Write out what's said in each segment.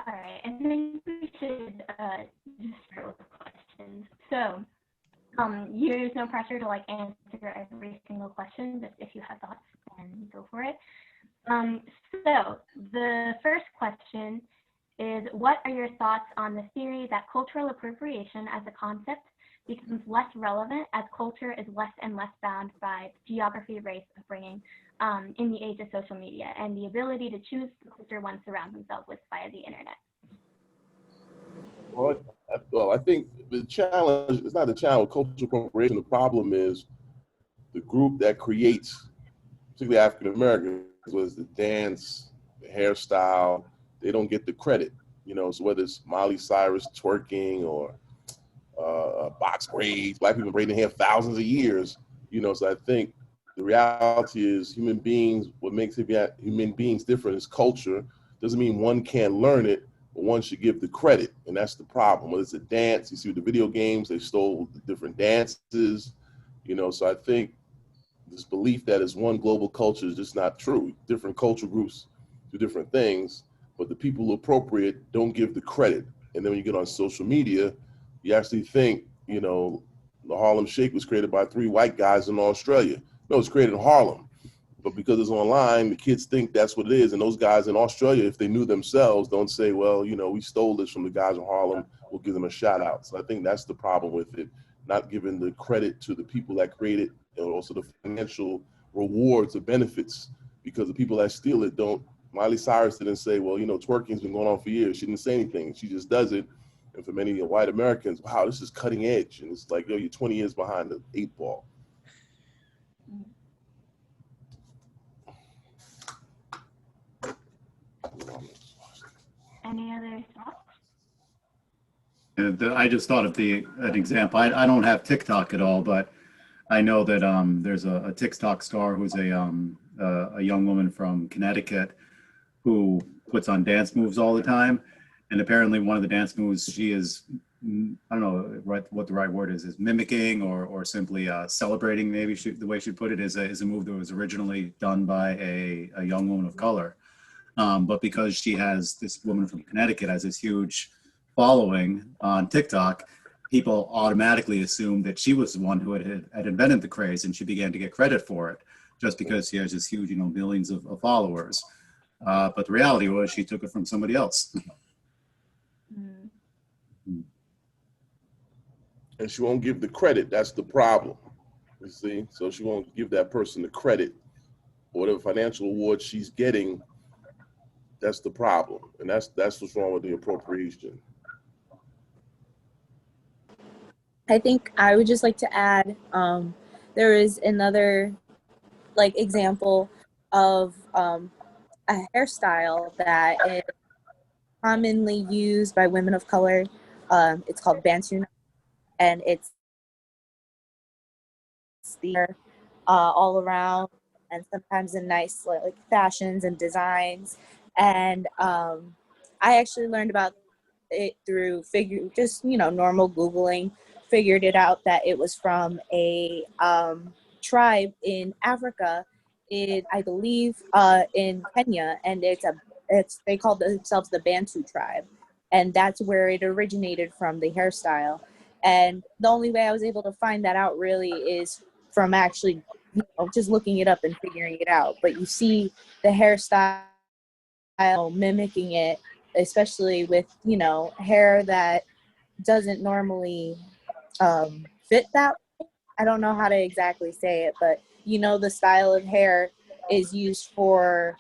All right, I think we should just start with the questions. So, there's no pressure to like answer every single question, but if you have thoughts, then go for it. So the first question is, what are your thoughts on the theory that cultural appropriation as a concept becomes less relevant as culture is less and less bound by geography, race, upbringing in the age of social media and the ability to choose the culture one surrounds themselves with via the internet? Well, I think the challenge is not the challenge, cultural appropriation. The problem is the group that creates, particularly African Americans, was the dance, the hairstyle. They don't get the credit, you know. So whether it's Miley Cyrus twerking or box braids, black people braiding hair thousands of years, you know. So I think the reality is human beings. What makes human beings different is culture. Doesn't mean one can't learn it, but one should give the credit, and that's the problem. Whether it's a dance, you see with the video games, they stole the different dances, you know. So I think this belief that it's one global culture is just not true. Different cultural groups do different things, but the people who appropriate don't give the credit. And then when you get on social media, you actually think, you know, the Harlem Shake was created by 3 white guys in Australia. No, it's created in Harlem. But because it's online, the kids think that's what it is. And those guys in Australia, if they knew themselves, don't say, well, you know, we stole this from the guys in Harlem, we'll give them a shout out. So I think that's the problem with it, not giving the credit to the people that create it, and also the financial rewards or benefits, because the people that steal it don't. Miley Cyrus didn't say, well, you know, twerking's been going on for years. She didn't say anything. She just does it. And for many white Americans, wow, this is cutting edge. And it's like, yo, you're 20 years behind the 8 ball. Any other thoughts? I just thought of an example. I don't have TikTok at all, but I know that there's a TikTok star who's a young woman from Connecticut who puts on dance moves all the time. And apparently one of the dance moves she is, I don't know what the right word is mimicking or simply celebrating, maybe the way she put it, is a move that was originally done by a young woman of color. But because this woman from Connecticut has this huge following on TikTok, people automatically assumed that she was the one who had invented the craze, and she began to get credit for it just because she has this huge, you know, millions of followers. But the reality was she took it from somebody else. And she won't give the credit. That's the problem, you see? So she won't give that person the credit or whatever financial award she's getting. That's the problem. And that's what's wrong with the appropriation. I think I would just like to add, there is another example of a hairstyle that is commonly used by women of color. It's called Bantu, and it's the hair all around, and sometimes in nice like fashions and designs. And I actually learned about it through normal Googling. Figured it out that it was from a tribe in Africa, I believe in Kenya, and they call themselves the Bantu tribe, and that's where it originated from, the hairstyle. And the only way I was able to find that out really is from actually just looking it up and figuring it out. But you see the hairstyle mimicking it, especially with hair that doesn't normally fit that way. I don't know how to exactly say it, but the style of hair is used for,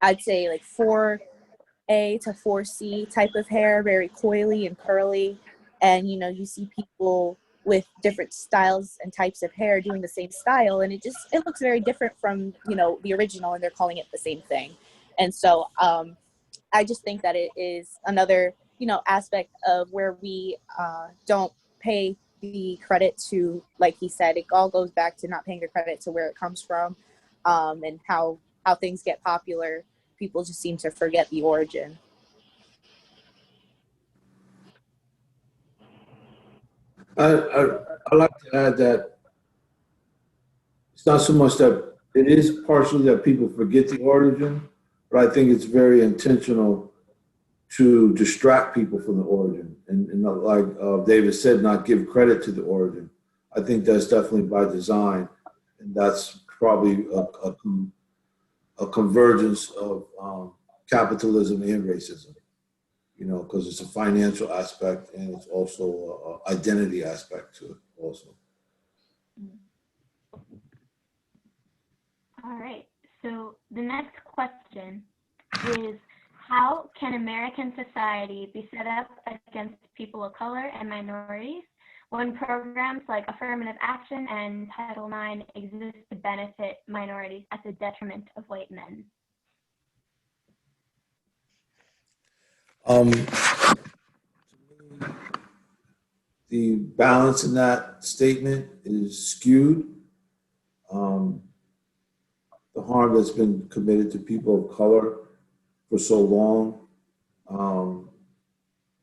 I'd say, like 4A to 4C type of hair, very coily and curly. And you see people with different styles and types of hair doing the same style, and it looks very different from the original, and they're calling it the same thing. And so I just think that it is another aspect of where we don't pay the credit to, like he said, it all goes back to not paying the credit to where it comes from, and how things get popular. People just seem to forget the origin. I'd like to add that it's not so much that it is partially that people forget the origin, but I think it's very intentional to distract people from the origin. And like David said, not give credit to the origin. I think that's definitely by design. And that's probably a convergence of capitalism and racism, you know, because it's a financial aspect and it's also an identity aspect to it also. All right, so the next question is, how can American society be set up against people of color and minorities when programs like affirmative action and Title IX exist to benefit minorities at the detriment of white men? The balance in that statement is skewed. The harm that's been committed to people of color for so long,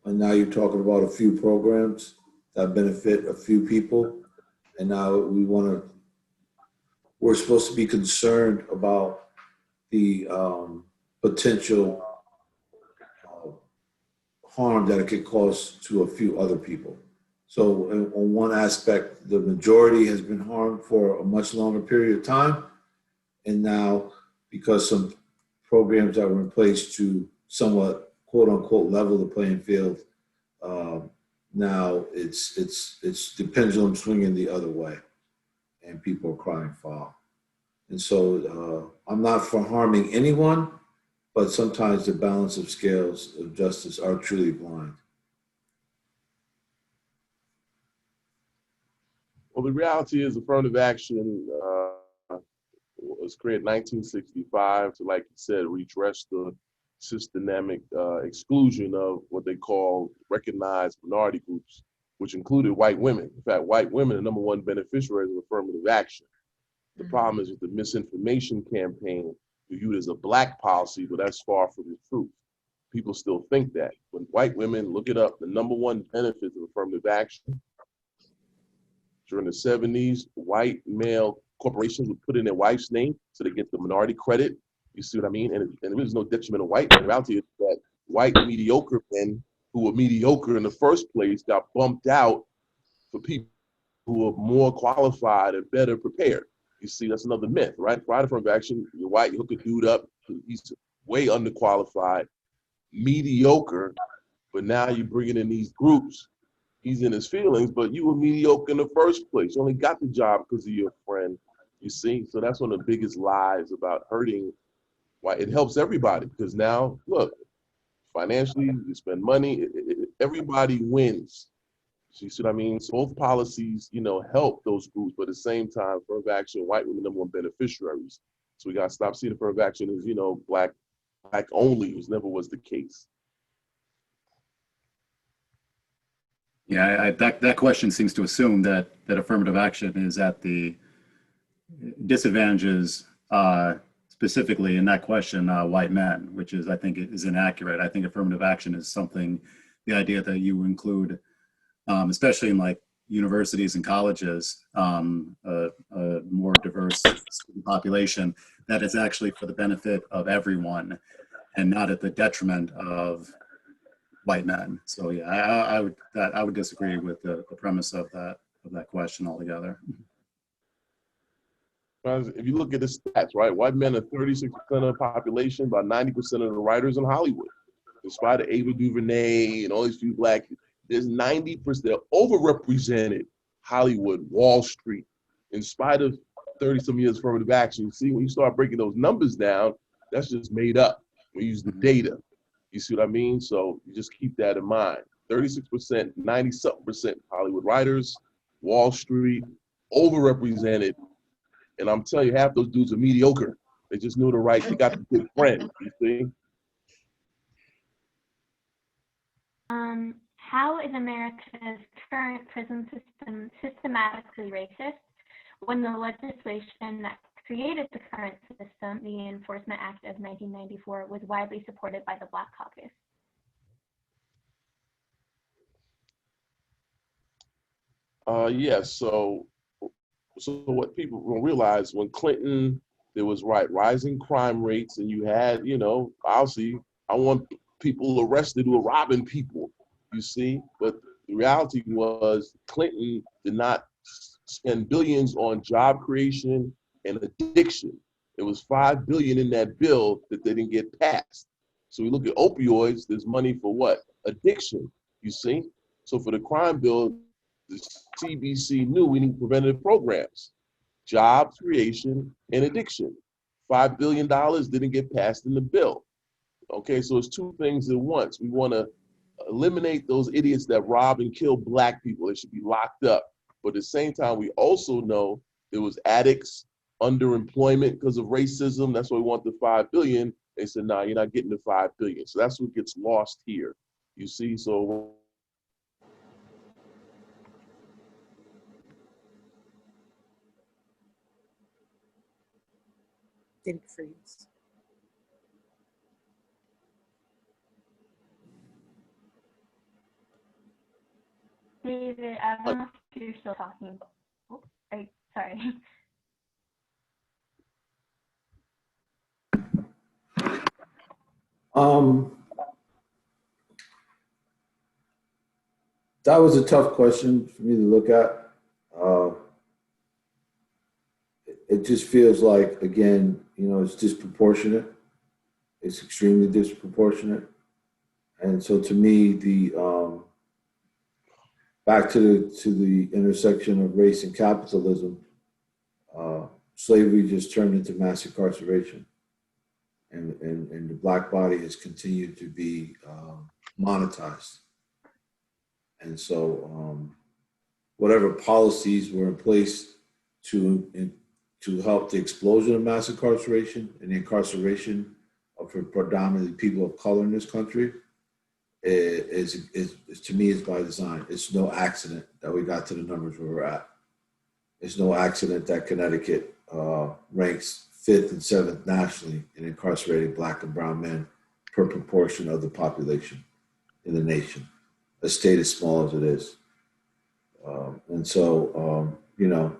and now you're talking about a few programs that benefit a few people, and now we're supposed to be concerned about the potential harm that it could cause to a few other people. So on one aspect, the majority has been harmed for a much longer period of time. And now, because some programs that were in place to somewhat, quote unquote, level the playing field, now it's the pendulum swinging the other way, and people are crying foul. And so I'm not for harming anyone, but sometimes the balance of scales of justice are truly blind. Well, the reality is affirmative action was created in 1965 to, like you said, redress the systematic exclusion of what they call recognized minority groups, which included white women. In fact, white women are the #1 beneficiaries of affirmative action. The problem is with the misinformation campaign, viewed as a black policy, but that's far from the truth. People still think that. When white women, look it up, the #1 benefit of affirmative action, during the 70s, white male corporations would put in their wife's name so they get the minority credit. You see what I mean? And there is no detriment of white men. The reality is that white mediocre men who were mediocre in the first place got bumped out for people who are more qualified and better prepared. You see, that's another myth, right? Prior to affirmative action, you're white, you hook a dude up, he's way underqualified, mediocre, but now you're bringing in these groups. He's in his feelings, but you were mediocre in the first place. You only got the job because of your friend, you see? So that's one of the biggest lies about hurting. Why it helps everybody, because now, look, financially, you spend money, everybody wins. You see what I mean? So both policies, you know, help those groups, but at the same time, affirmative action, white women #1 beneficiaries. So we got to stop seeing affirmative action as, you know, black only, which never was the case. Yeah, that question seems to assume that affirmative action is at the disadvantages, specifically in that question, white men, which is, I think, is inaccurate. I think affirmative action is something, the idea that you include, especially in like universities and colleges, a more diverse population, that is actually for the benefit of everyone and not at the detriment of white men. So yeah, I would disagree with the premise of that question altogether. If you look at the stats, right, white men are 36% of the population, about 90% of the writers in Hollywood. In spite of Ava DuVernay and all these few black, there's 90%, they're overrepresented. Hollywood, Wall Street, in spite of 30-some years affirmative action. See, when you start breaking those numbers down, that's just made up. We use the data. You see what I mean? So you just keep that in mind. 36%, 90-something% Hollywood writers, Wall Street, overrepresented. And I'm telling you, half those dudes are mediocre. They just knew they got the good friend, you see? How is America's current prison system systematically racist when the legislation that created the current system, the Enforcement Act of 1994, was widely supported by the Black Caucus? Yes, so what people don't realize, when Clinton, there was rising crime rates, and you had, you know, obviously, I want people arrested who were robbing people, you see? But the reality was Clinton did not spend billions on job creation and addiction. It was $5 billion in that bill that they didn't get passed. So we look at opioids, there's money for what? Addiction, you see? So for the crime bill, the CBC knew we need preventative programs, job creation and addiction. $5 billion didn't get passed in the bill. Okay, so it's two things at once. We want to eliminate those idiots that rob and kill Black people. They should be locked up. But at the same time, we also know there was addicts, underemployment because of racism. That's why we want the $5 billion. They said, nah, you're not getting the $5 billion. So that's what gets lost here. You see, so. Didn't freeze. David, I don't know if you're still talking. Oh, sorry. That was a tough question for me to look at. It just feels like, again, you know, it's disproportionate. It's extremely disproportionate. And so to me, the back to the intersection of race and capitalism, slavery just turned into mass incarceration. And the Black body has continued to be monetized. And so whatever policies were in place to help the explosion of mass incarceration and the incarceration of predominantly people of color in this country is to me is by design. It's no accident that we got to the numbers where we're at. It's no accident that Connecticut ranks 5th and 7th nationally in incarcerating Black and brown men per proportion of the population in the nation, a state as small as it is. And so, you know,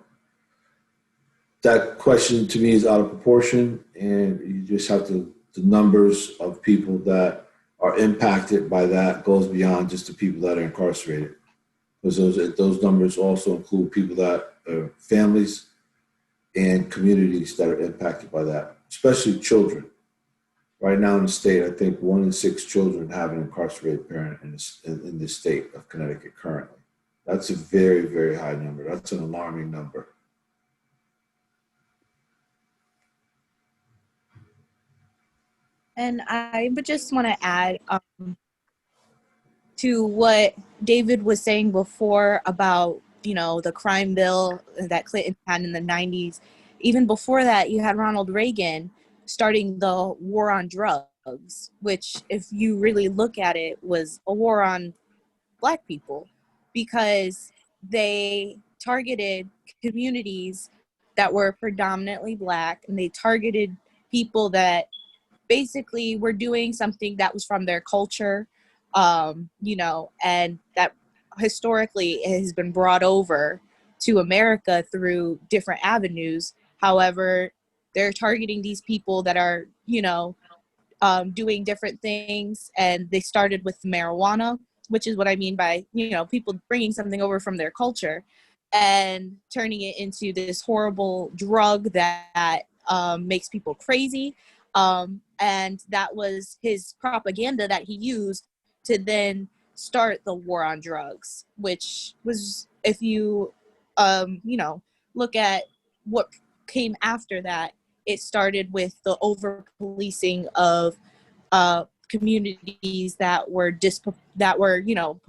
that question to me is out of proportion, and you just have to, the numbers of people that are impacted by that goes beyond just the people that are incarcerated. Because those numbers also include people that are families and communities that are impacted by that, especially children. Right now in the state, I think 1 in 6 children have an incarcerated parent in the state of Connecticut currently. That's a very, very high number. That's an alarming number. And I would just want to add to what David was saying before about, you know, the crime bill that Clinton had in the 90s. Even before that, you had Ronald Reagan starting the war on drugs, which, if you really look at it, was a war on Black people, because they targeted communities that were predominantly Black, and they targeted people that basically were doing something that was from their culture, you know, and that historically has been brought over to America through different avenues. However, they're targeting these people that are, you know, doing different things, and they started with marijuana, which is what I mean by, you know, people bringing something over from their culture and turning it into this horrible drug that makes people crazy. And that was his propaganda that he used to then start the war on drugs, which was, if you, you know, look at what came after that, it started with the over-policing of communities that were you know,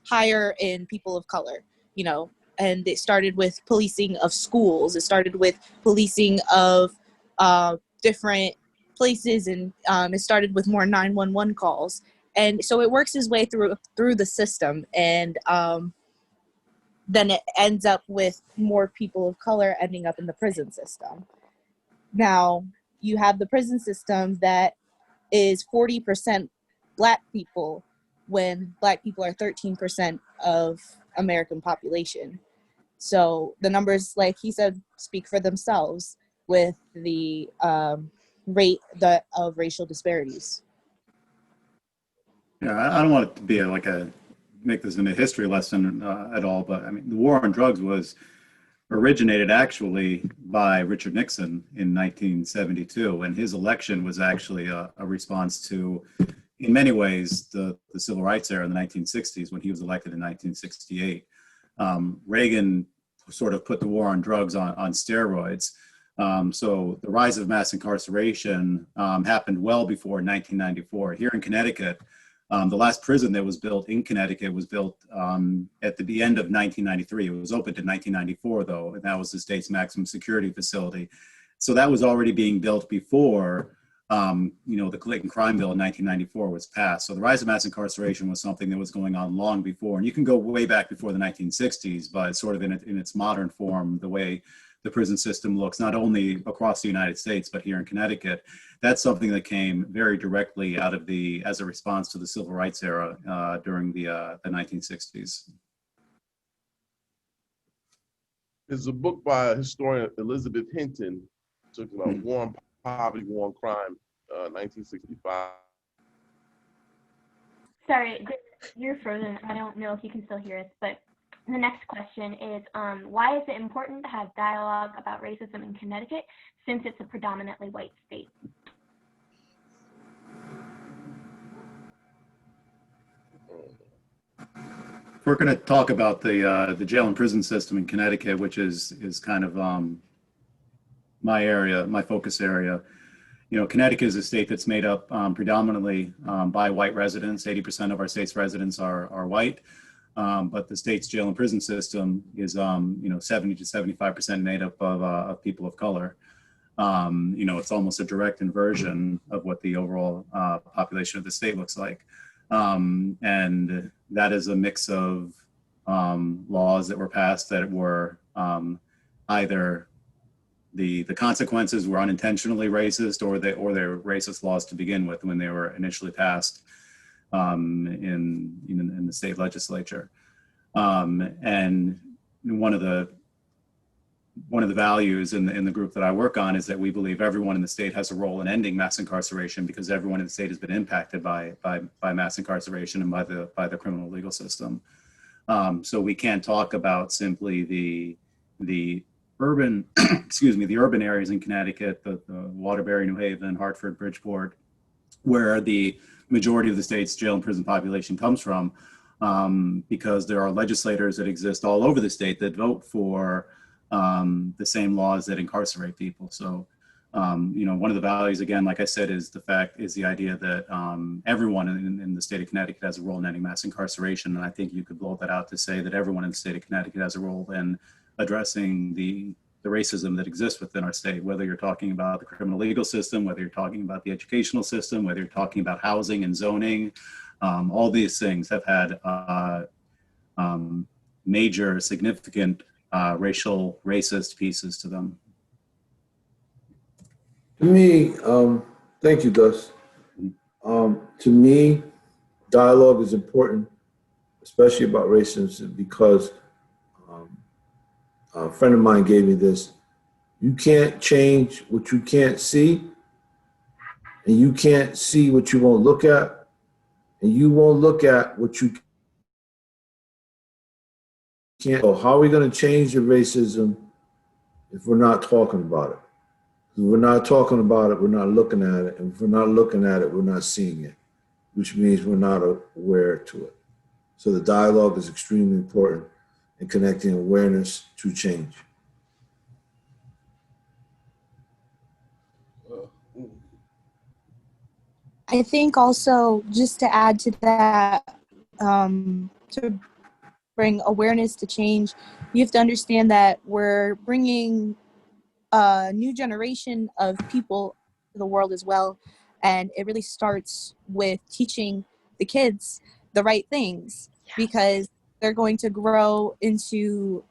higher in people of color, you know, and it started with policing of schools. It started with policing of different places, and it started with more 911 calls. And so it works its way through the system, and then it ends up with more people of color ending up in the prison system. Now, you have the prison system that is 40% Black people, when Black people are 13% of American population. So the numbers, like he said, speak for themselves with the rate of racial disparities. Yeah, I don't want it to be make this into a history lesson at all, but I mean, the war on drugs originated actually by Richard Nixon in 1972, and his election was actually a response to, in many ways, the civil rights era in the 1960s when he was elected in 1968. Reagan sort of put the war on drugs on steroids. So the rise of mass incarceration happened well before 1994. Here in Connecticut, the last prison that was built in Connecticut was built at the end of 1993. It was opened in 1994, though, and that was the state's maximum security facility. So that was already being built before, the Clayton Crime Bill in 1994 was passed. So the rise of mass incarceration was something that was going on long before. And you can go way back before the 1960s, but sort of in its modern form, the way the prison system looks, not only across the United States, but here in Connecticut. That's something that came very directly out of as a response to the civil rights era during the 1960s. There's a book by historian Elizabeth Hinton, talks about war on poverty, war on crime, 1965. Sorry, you're frozen. I don't know if you can still hear us, but the next question is, why is it important to have dialogue about racism in Connecticut since it's a predominantly white state? We're going to talk about the jail and prison system in Connecticut, which is kind of my area, my focus area. Connecticut is a state that's made up predominantly by white residents. 80% of our state's residents are white, but the state's jail and prison system is 70 to 75% made up of people of color. It's almost a direct inversion of what the overall population of the state looks like. And that is a mix of laws that were passed that were either the consequences were unintentionally racist, or they were racist laws to begin with when they were initially passed in the state legislature. And one of the values in the group that I work on is that we believe everyone in the state has a role in ending mass incarceration, because everyone in the state has been impacted by mass incarceration and by the criminal legal system. So we can't talk about simply the urban, the urban areas in Connecticut, the Waterbury, New Haven, Hartford, Bridgeport, where the majority of the state's jail and prison population comes from, because there are legislators that exist all over the state that vote for the same laws that incarcerate people. So, one of the values, again, like I said, is the idea that everyone in the state of Connecticut has a role in ending mass incarceration. And I think you could blow that out to say that everyone in the state of Connecticut has a role in addressing the racism that exists within our state, whether you're talking about the criminal legal system, whether you're talking about the educational system, whether you're talking about housing and zoning. All these things have had major, significant racist pieces to them. To me, thank you, Gus. To me, dialogue is important, especially about racism, because a friend of mine gave me this: you can't change what you can't see, and you can't see what you won't look at, and you won't look at what you can't. So how are we going to change the racism if we're not talking about it? If we're not talking about it, we're not looking at it. And if we're not looking at it, we're not seeing it, which means we're not aware to it. So the dialogue is extremely important in connecting awareness to change. I think also, just to add to that, to bring awareness to change, you have to understand that we're bringing a new generation of people to the world as well. And it really starts with teaching the kids the right things, because they're going to grow into,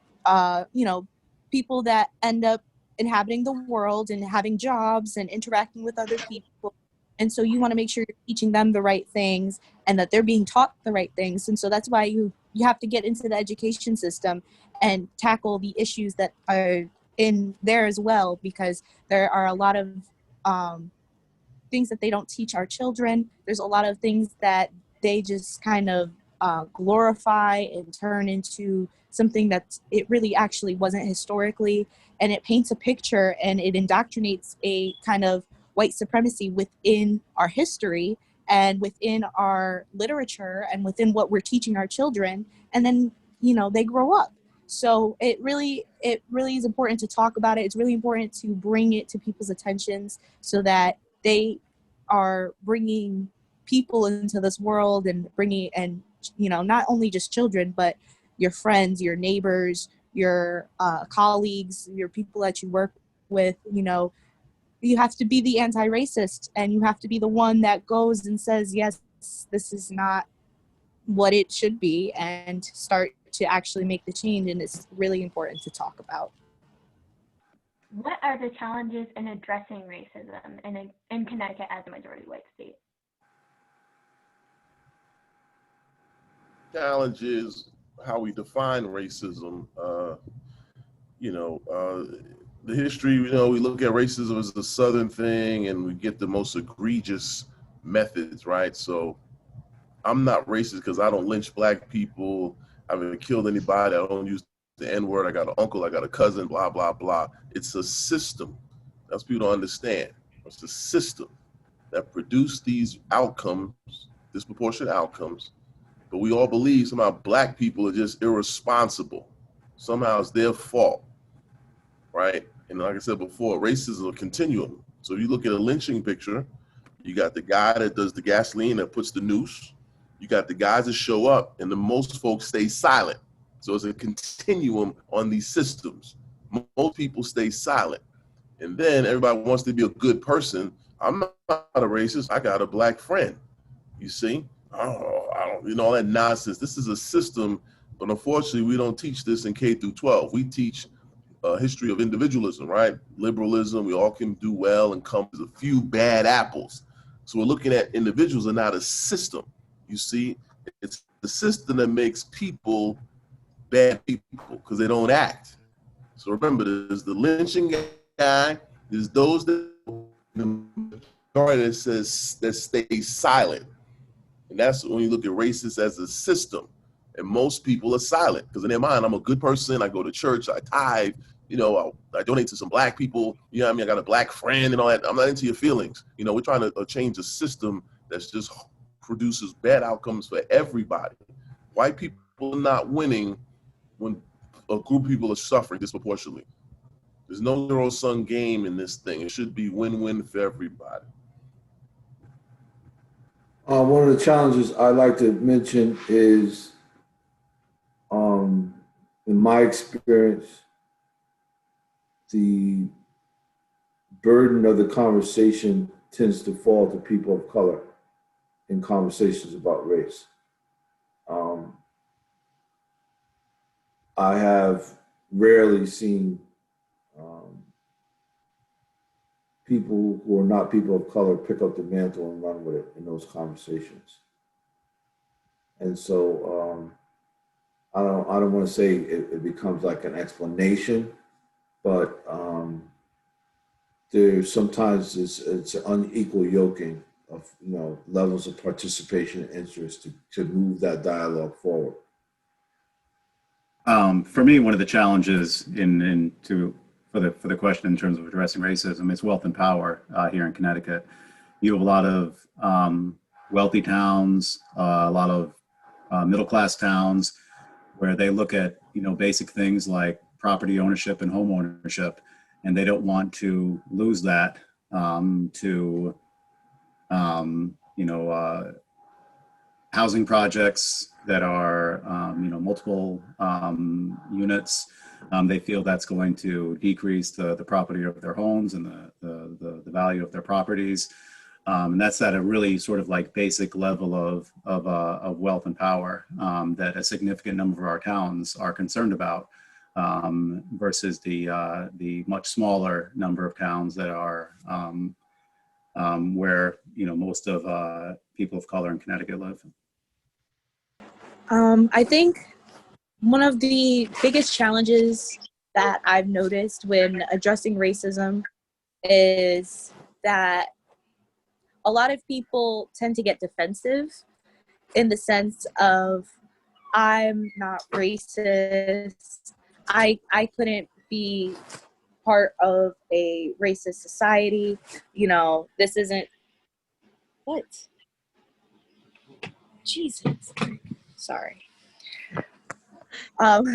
people that end up inhabiting the world and having jobs and interacting with other people. And so you want to make sure you're teaching them the right things and that they're being taught the right things. And so that's why you have to get into the education system and tackle the issues that are in there as well, because there are a lot of things that they don't teach our children. There's a lot of things that they just kind of glorify and turn into something that it really actually wasn't historically. And it paints a picture and it indoctrinates a kind of white supremacy within our history and within our literature and within what we're teaching our children. And then, you know, they grow up. So it really is important to talk about it. It's really important to bring it to people's attentions so that they are bringing people into this world and bringing, and, you know, not only just children, but your friends, your neighbors, your colleagues, your people that you work with. You know, you have to be the anti-racist, and you have to be the one that goes and says, yes, this is not what it should be, and start to actually make the change. And it's really important to talk about. What are the challenges in addressing racism in Connecticut as a majority white state? Challenge is how we define racism. The history, we look at racism as a Southern thing, and we get the most egregious methods, right? So I'm not racist because I don't lynch black people. I haven't killed anybody. I don't use the N-word. I got an uncle. I got a cousin, blah, blah, blah. It's a system. That's what people don't understand. It's a system that produced these outcomes, disproportionate outcomes. But we all believe somehow black people are just irresponsible. Somehow it's their fault, right? And like I said before, racism is a continuum. So if you look at a lynching picture, you got the guy that does the gasoline that puts the noose. You got the guys that show up, and the most folks stay silent. So it's a continuum on these systems. Most people stay silent. And then everybody wants to be a good person. I'm not a racist. I got a black friend. You see? Oh, I don't, all that nonsense. This is a system, but unfortunately, we don't teach this in K through 12. We teach a history of individualism, right? Liberalism, we all can do well and come as a few bad apples. So we're looking at individuals and not a system. You see, it's the system that makes people bad people because they don't act. So remember, there's the lynching guy, there's those that stay silent. And that's when you look at racist as a system. And most people are silent because in their mind, I'm a good person. I go to church, I tithe, I donate to some black people. You know what I mean? I got a black friend and all that. I'm not into your feelings. We're trying to change a system that's just produces bad outcomes for everybody. White people are not winning when a group of people are suffering disproportionately. There's no zero-sum game in this thing. It should be win-win for everybody. One of the challenges I like to mention is, in my experience, the burden of the conversation tends to fall to people of color in conversations about race. I have rarely seen people who are not people of color pick up the mantle and run with it in those conversations. And so I don't want to say it becomes like an explanation, but there's sometimes it's an unequal yoking of levels of participation and interest to move that dialogue forward. For me, one of the challenges for the question in terms of addressing racism is wealth and power here in Connecticut. You have a lot of wealthy towns, a lot of middle-class towns where they look at basic things like property ownership and home ownership, and they don't want to lose that to housing projects that are multiple units. They feel that's going to decrease the property of their homes and the value of their properties. And that's at a really sort of like basic level of wealth and power that a significant number of our towns are concerned about, versus the much smaller number of towns that are where most of people of color in Connecticut live. I think one of the biggest challenges that I've noticed when addressing racism is that a lot of people tend to get defensive in the sense of, I'm not racist. I couldn't be part of a racist society. You know, this isn't what? Jesus. Sorry. Sorry.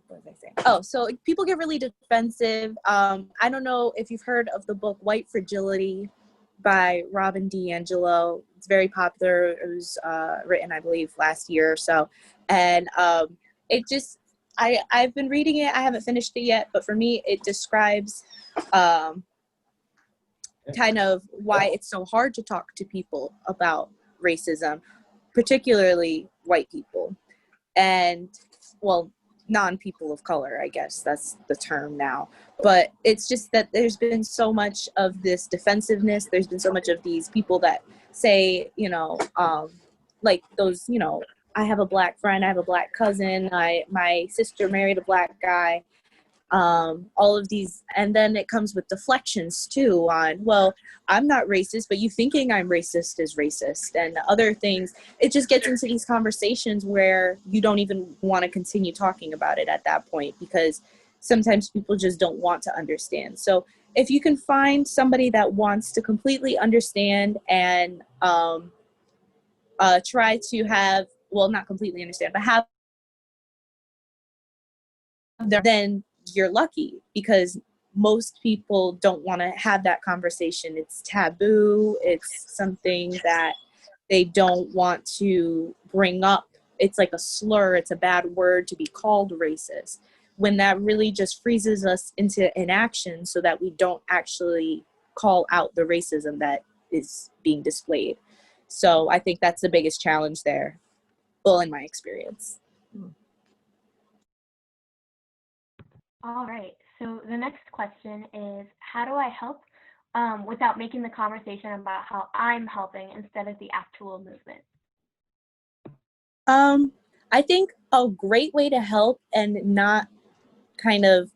What was I saying? Oh, so people get really defensive. I don't know if you've heard of the book White Fragility by Robin DiAngelo. It's very popular. It was written, I believe, last year or so. And it just, I've been reading it. I haven't finished it yet, but for me, it describes kind of why it's so hard to talk to people about racism, particularly white people. And, well, non-people of color, I guess that's the term now. But it's just that there's been so much of this defensiveness. There's been so much of these people that say, you know, like those, you know, I have a black friend, I have a black cousin, my sister married a black guy, all of these, and then it comes with deflections too on, well, I'm not racist, but you thinking I'm racist is racist, and other things. It just gets into these conversations where you don't even want to continue talking about it at that point, because sometimes people just don't want to understand. So if you can find somebody that wants to completely understand and try to have, well, not completely understand, but have, then you're lucky, because most people don't want to have that conversation. It's taboo. It's something that they don't want to bring up. It's like a slur. It's a bad word to be called racist, when that really just freezes us into inaction so that we don't actually call out the racism that is being displayed. So I think that's the biggest challenge there, well, in my experience. All right. So the next question is, how do I help without making the conversation about how I'm helping instead of the actual movement? I think a great way to help and not kind of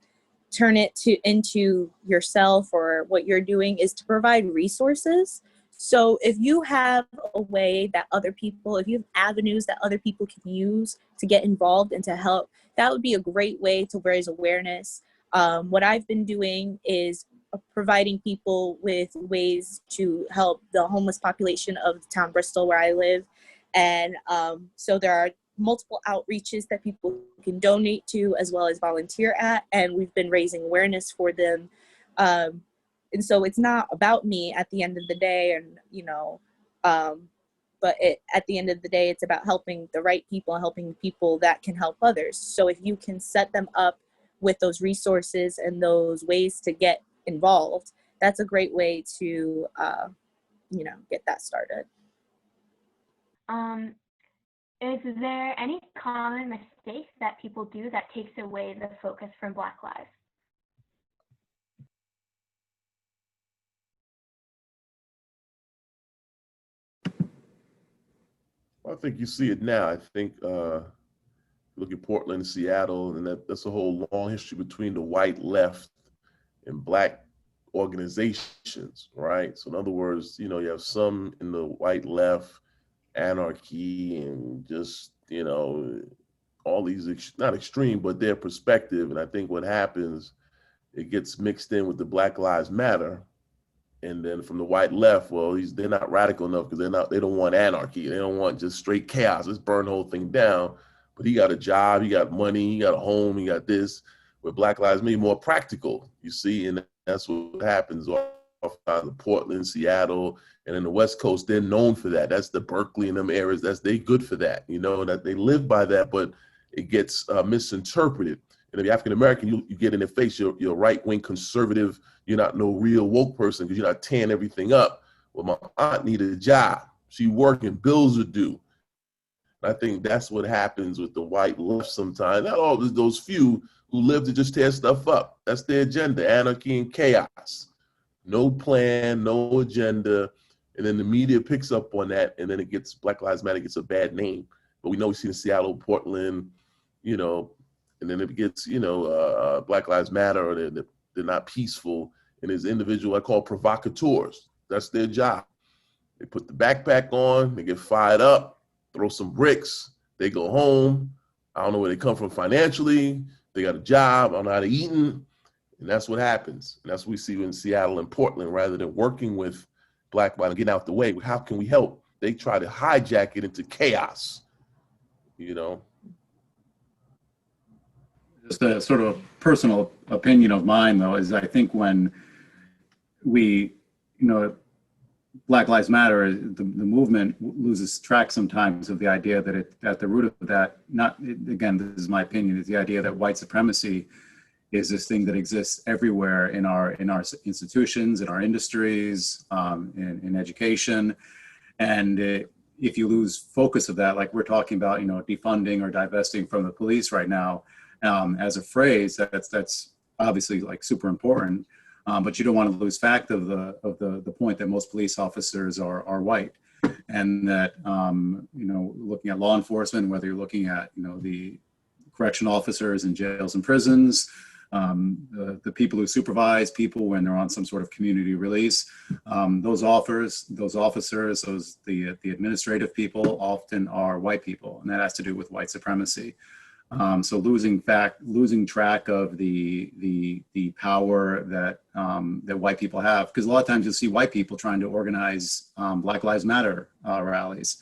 turn it into yourself or what you're doing is to provide resources. So if you have a way that other people, if you have avenues that other people can use to get involved and to help, that would be a great way to raise awareness. What I've been doing is providing people with ways to help the homeless population of the town Bristol where I live. And so there are multiple outreaches that people can donate to as well as volunteer at, and we've been raising awareness for them. And so it's not about me at the end of the day, and you know, but at the end of the day, it's about helping the right people, helping people that can help others. So if you can set them up with those resources and those ways to get involved, that's a great way to, you know, get that started. Is there any common mistakes that people do that takes away the focus from Black lives? I think you see it now. I think look at Portland, Seattle, and that's a whole long history between the white left and Black organizations, right? So in other words, you know, you have some in the white left, anarchy, and just, you know, all these, not extreme, but their perspective. And I think what happens, it gets mixed in with the Black Lives Matter. And then from the white left, well, they're not radical enough because they don't want anarchy. They don't want just straight chaos. Let's burn the whole thing down. But he got a job, he got money, he got a home, he got this. Where Black Lives Matter more practical, you see, and that's what happens off of Portland, Seattle, and in the West Coast. They're known for that. That's the Berkeley and them areas. They good for that, you know, that they live by that, but it gets misinterpreted. And if you're African American, you get in their face, you're right-wing conservative, you're not no real woke person because you're not tearing everything up. Well, my aunt needed a job. She working, bills are due. I think that's what happens with the white left sometimes. Not all those few who live to just tear stuff up. That's their agenda, anarchy and chaos. No plan, no agenda. And then the media picks up on that, and then it gets, Black Lives Matter gets a bad name. But we know we see in Seattle, Portland, you know, and then it gets, you know, Black Lives Matter, or they're not peaceful. and there's individual I call provocateurs. That's their job. They put the backpack on, they get fired up, throw some bricks, they go home. I don't know where they come from financially. They got a job, I don't know how to eat, and that's what happens. And that's what we see in Seattle and Portland. Rather than working with Black bodies and getting out the way, how can we help? They try to hijack it into chaos, you know? Just a sort of personal opinion of mine, though, is I think when we, Black Lives Matter, the movement loses track sometimes of the idea that at the root of that, again, this is my opinion, is the idea that white supremacy is this thing that exists everywhere in our institutions, in our industries, in education. And if you lose focus of that, like we're talking about, defunding or divesting from the police right now, as a phrase, that's obviously like super important. But you don't want to lose fact of the point that most police officers are white, and that looking at law enforcement, whether you're looking at the correctional officers in jails and prisons, the people who supervise people when they're on some sort of community release, those officers, the administrative people often are white people, and that has to do with white supremacy. So losing track of the power that white people have, because a lot of times you'll see white people trying to organize Black Lives Matter rallies,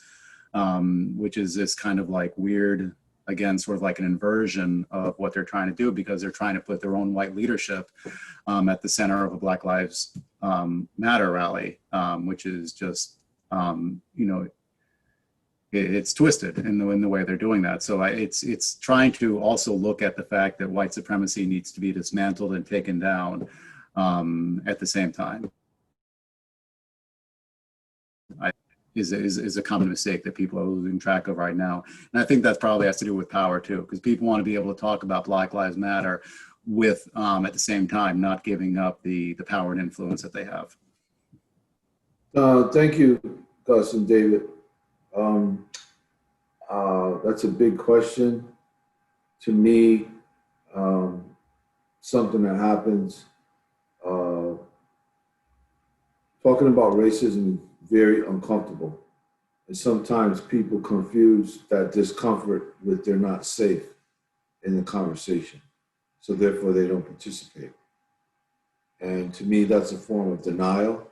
which is this kind of like weird, again, sort of like an inversion of what they're trying to do, because they're trying to put their own white leadership at the center of a Black Lives Matter rally, which is just it's twisted in the way they're doing that. So it's trying to also look at the fact that white supremacy needs to be dismantled and taken down at the same time. Is a common mistake that people are losing track of right now. And I think that probably has to do with power too, because people want to be able to talk about Black Lives Matter with, at the same time, not giving up the power and influence that they have. Thank you, Gus and David. That's a big question. To me, something that happens, talking about racism is very uncomfortable. And sometimes people confuse that discomfort with they're not safe in the conversation. So therefore they don't participate. And to me, that's a form of denial.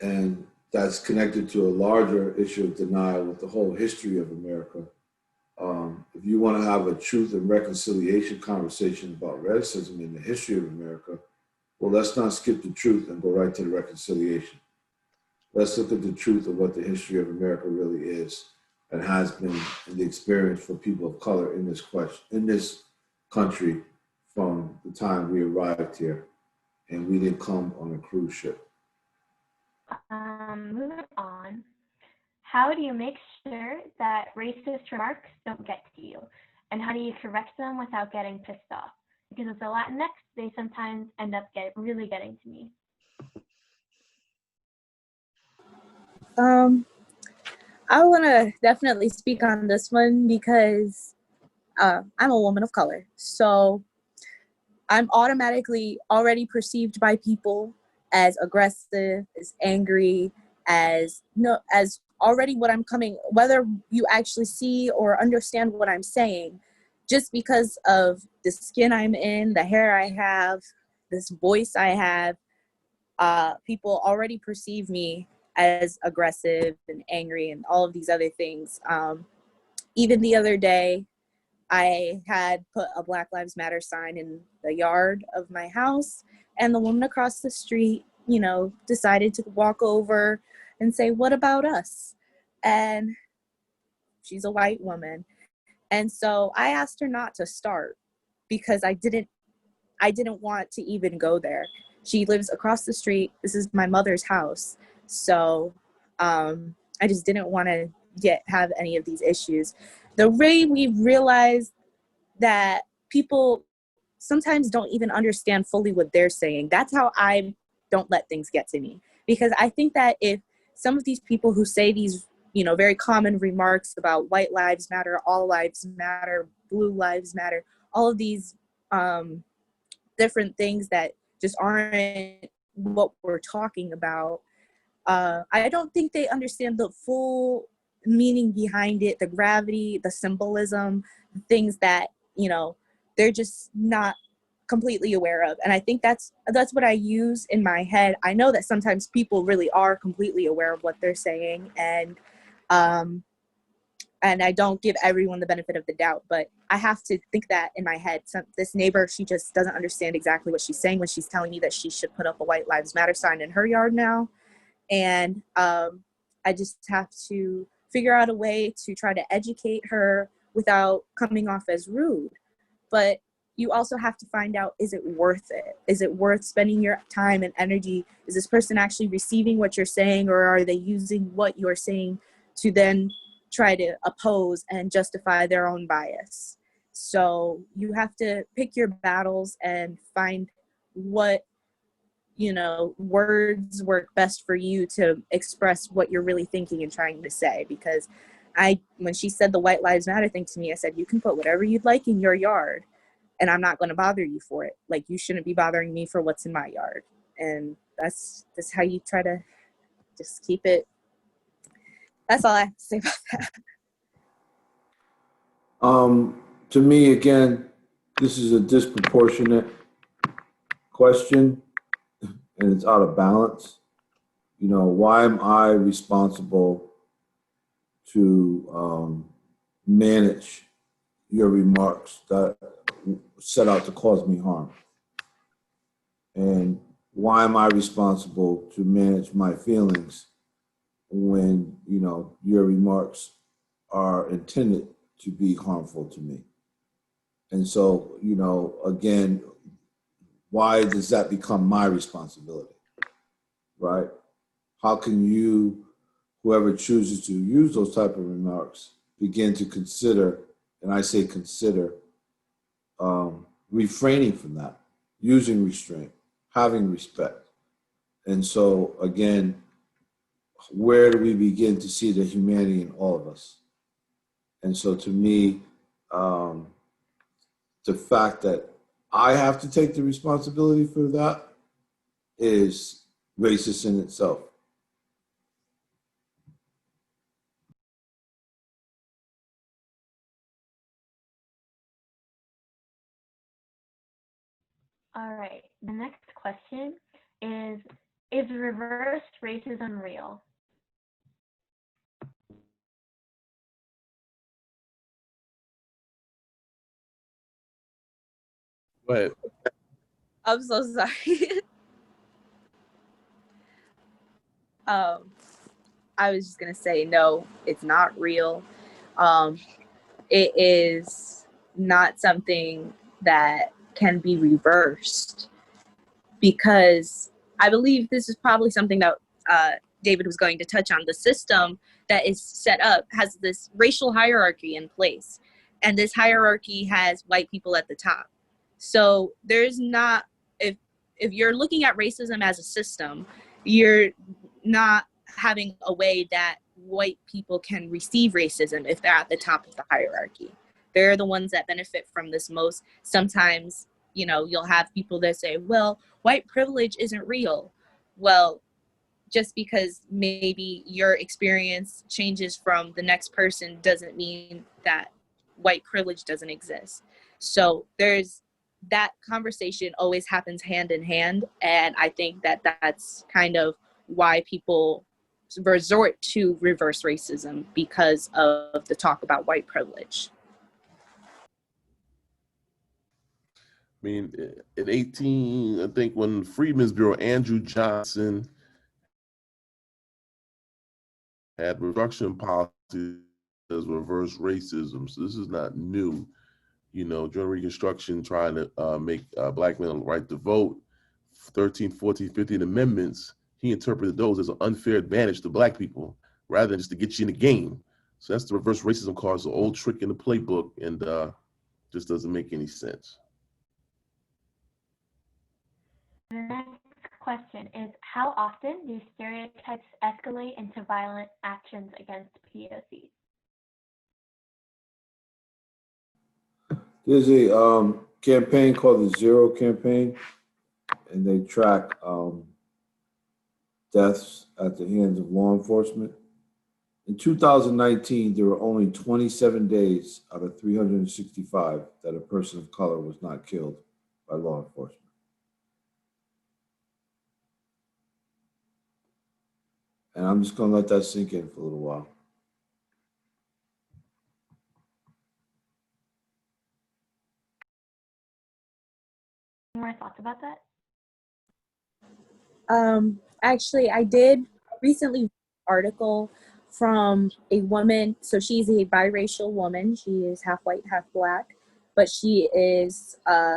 And that's connected to a larger issue of denial with the whole history of America. If you want to have a truth and reconciliation conversation about racism in the history of America, well, let's not skip the truth and go right to the reconciliation. Let's look at the truth of what the history of America really is and has been, and the experience for people of color in this country from the time we arrived here, and we didn't come on a cruise ship. Moving on, how do you make sure that racist remarks don't get to you? And how do you correct them without getting pissed off? Because as a Latinx, they sometimes end up really getting to me. I want to definitely speak on this one because I'm a woman of color. So I'm automatically already perceived by people as aggressive, as angry, as already what I'm coming, whether you actually see or understand what I'm saying, just because of the skin I'm in, the hair I have, this voice I have, people already perceive me as aggressive and angry and all of these other things. Even the other day, I had put a Black Lives Matter sign in the yard of my house, and the woman across the street, decided to walk over and say, "What about us?" And she's a white woman. And so I asked her not to start because I didn't want to even go there. She lives across the street. This is my mother's house. So I just didn't want to have any of these issues. The way we realized that people sometimes don't even understand fully what they're saying, that's how I don't let things get to me. Because I think that if some of these people who say these, very common remarks about white lives matter, all lives matter, blue lives matter, all of these different things that just aren't what we're talking about. I don't think they understand the full meaning behind it, the gravity, the symbolism, things that, you know, they're just not completely aware of. And I think that's what I use in my head. I know that sometimes people really are completely aware of what they're saying, and I don't give everyone the benefit of the doubt, but I have to think that in my head. This neighbor, she just doesn't understand exactly what she's saying when she's telling me that she should put up a White Lives Matter sign in her yard now. And I just have to figure out a way to try to educate her without coming off as rude. But you also have to find out, is it worth it? Is it worth spending your time and energy? Is this person actually receiving what you're saying, or are they using what you're saying to then try to oppose and justify their own bias? So you have to pick your battles and find what, you know, words work best for you to express what you're really thinking and trying to say. Because when she said the White Lives Matter thing to me, I said, you can put whatever you'd like in your yard, and I'm not going to bother you for it. Like, you shouldn't be bothering me for what's in my yard. And that's how you try to just keep it. That's all I have to say about that. To me, again, this is a disproportionate question, and it's out of balance. You know, why am I responsible to manage your remarks that set out to cause me harm? And why am I responsible to manage my feelings when, you know, your remarks are intended to be harmful to me? And so, you know, again, why does that become my responsibility, right? How can you, whoever chooses to use those type of remarks, begin to consider, and I say consider, refraining from that, using restraint, having respect? And so, again, where do we begin to see the humanity in all of us? And so, to me, the fact that I have to take the responsibility for that is racist in itself. All right. The next question is reverse racism real? Go ahead. I'm so sorry. I was just going to say, no, it's not real. It is not something that can be reversed, because I believe this is probably something that David was going to touch on. The system that is set up has this racial hierarchy in place, and this hierarchy has white people at the top. So there's not, if you're looking at racism as a system, you're not having a way that white people can receive racism if they're at the top of the hierarchy. They're the ones that benefit from this most. Sometimes, you know, you'll have people that say, well, white privilege isn't real. Well, just because maybe your experience changes from the next person doesn't mean that white privilege doesn't exist. So there's that conversation always happens hand in hand. And I think that that's kind of why people resort to reverse racism, because of the talk about white privilege. I mean, in 18, I think when Freedmen's Bureau, Andrew Johnson had reduction policies as reverse racism. So this is not new. You know, during Reconstruction, trying to make black men the right to vote, 13, 14, 15 amendments, he interpreted those as an unfair advantage to black people rather than just to get you in the game. So that's the reverse racism card. It's an old trick in the playbook, and just doesn't make any sense. The next question is, how often do stereotypes escalate into violent actions against POCs? There's a campaign called the Zero Campaign, and they track deaths at the hands of law enforcement. In 2019, there were only 27 days out of 365 that a person of color was not killed by law enforcement. And I'm just going to let that sink in for a little while. Any more thoughts about that? Actually, I did recently read an article from a woman. So she's a biracial woman. She is half white, half black, but she is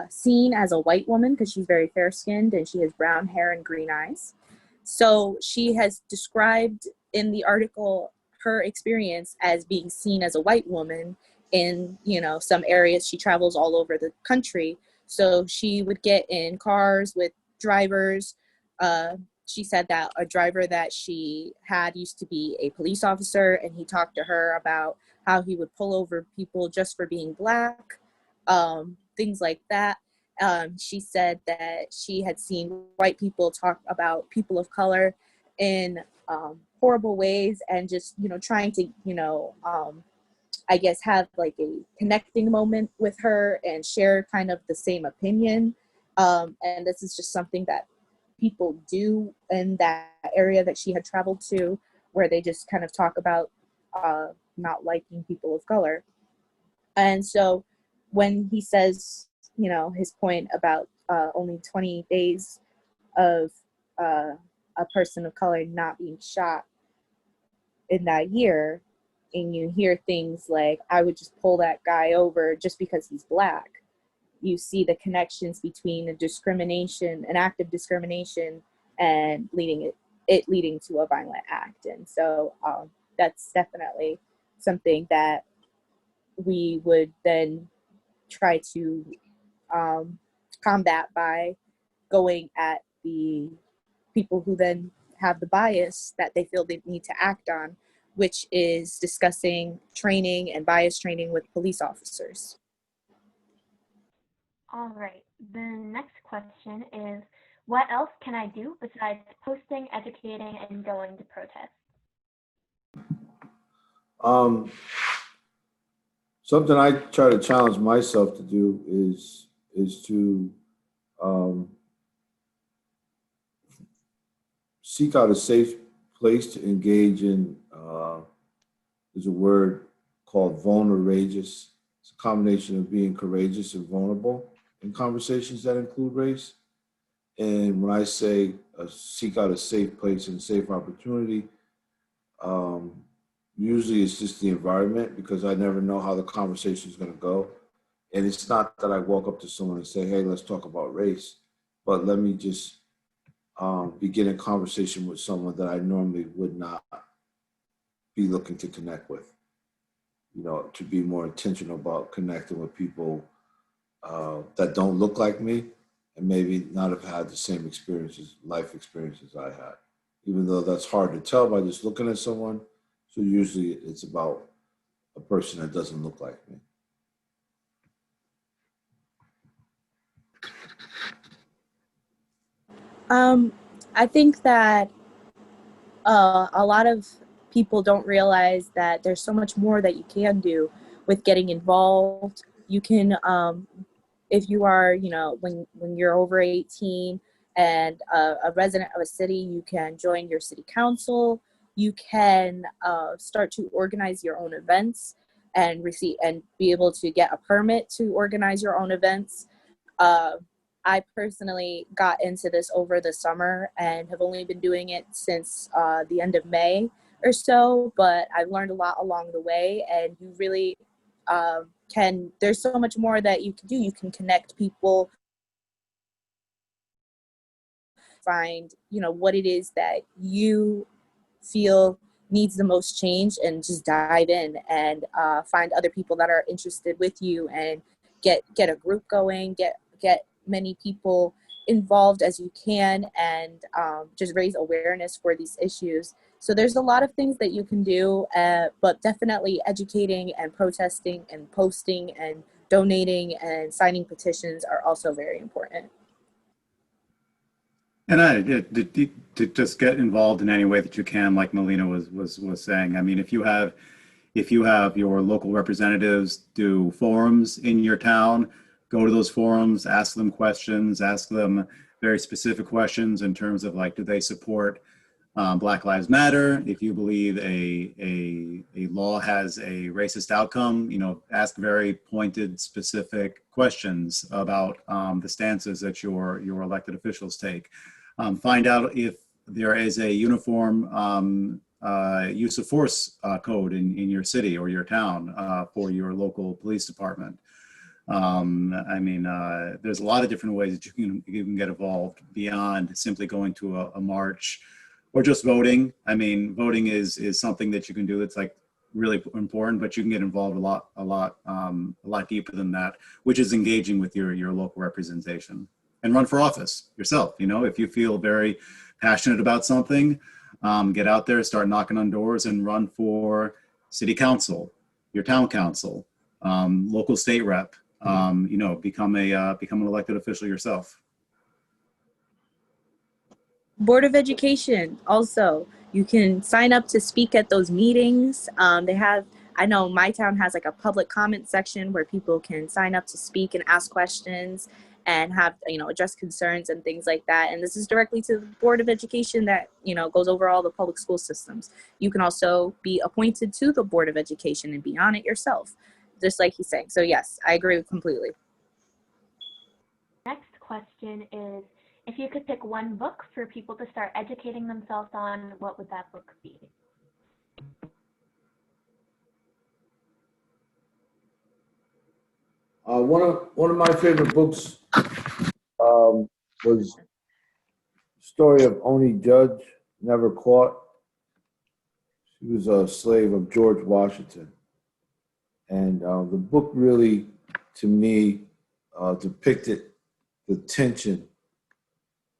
seen as a white woman because she's very fair-skinned and she has brown hair and green eyes. So she has described in the article her experience as being seen as a white woman in, you know, some areas. She travels all over the country. So she would get in cars with drivers. She said that a driver that she had used to be a police officer, and he talked to her about how he would pull over people just for being black, things like that. She said that she had seen white people talk about people of color in horrible ways, and just, you know, trying to, you know, I guess have like a connecting moment with her and share kind of the same opinion. And this is just something that people do in that area that she had traveled to, where they just kind of talk about not liking people of color. And so when he says, you know, his point about only 20 days of a person of color not being shot in that year, and you hear things like, I would just pull that guy over just because he's black, you see the connections between a discrimination, an act of discrimination, and it leading to a violent act. And so that's definitely something that we would then try to combat by going at the people who then have the bias that they feel they need to act on, which is discussing training and bias training with police officers. All right. The next question is, what else can I do besides posting, educating, and going to protest? Something I try to challenge myself to do is to seek out a safe place to engage in. There's a word called vulnerageous. It's a combination of being courageous and vulnerable in conversations that include race. And when I say seek out a safe place and safe opportunity, usually it's just the environment, because I never know how the conversation is going to go. And it's not that I walk up to someone and say, hey, let's talk about race, but let me just begin a conversation with someone that I normally would not be looking to connect with. You know, to be more intentional about connecting with people that don't look like me and maybe not have had the same experiences, life experiences I had, even though that's hard to tell by just looking at someone. So usually it's about a person that doesn't look like me. I think that a lot of people don't realize that there's so much more that you can do with getting involved. You can, if you are, you know, when you're over 18 and a resident of a city, you can join your city council. You can start to organize your own events and be able to get a permit to organize your own events. I personally got into this over the summer and have only been doing it since the end of May or so, but I've learned a lot along the way, and you really there's so much more that you can do. You can connect people, find, you know, what it is that you feel needs the most change, and just dive in and find other people that are interested with you, and get a group going, get many people involved as you can, and just raise awareness for these issues. So there's a lot of things that you can do, but definitely educating and protesting and posting and donating and signing petitions are also very important. And to just get involved in any way that you can, like Melina was saying. I mean, if you have your local representatives do forums in your town, go to those forums, ask them questions, ask them very specific questions in terms of like, do they support Black Lives Matter? If you believe a law has a racist outcome, you know, ask very pointed, specific questions about the stances that your elected officials take. Find out if there is a uniform use of force code in your city or your town for your local police department. I mean, there's a lot of different ways that you can get involved beyond simply going to a march or just voting. I mean, voting is something that you can do that's like really important, but you can get involved a lot deeper than that, which is engaging with your local representation. And run for office yourself. You know, if you feel very passionate about something, get out there, start knocking on doors, and run for city council, your town council, local state rep. You know, become an elected official yourself. Board of Education also, you can sign up to speak at those meetings. They have, I know my town has like a public comment section where people can sign up to speak and ask questions and have, you know, address concerns and things like that. And this is directly to the Board of Education that, you know, goes over all the public school systems. You can also be appointed to the Board of Education and be on it yourself, just like he's saying. So yes, I agree completely. Next question is, if you could pick one book for people to start educating themselves on, what would that book be? One of my favorite books was the story of Oni Judge, Never Caught. She was a slave of George Washington. And the book really, to me, depicted the tension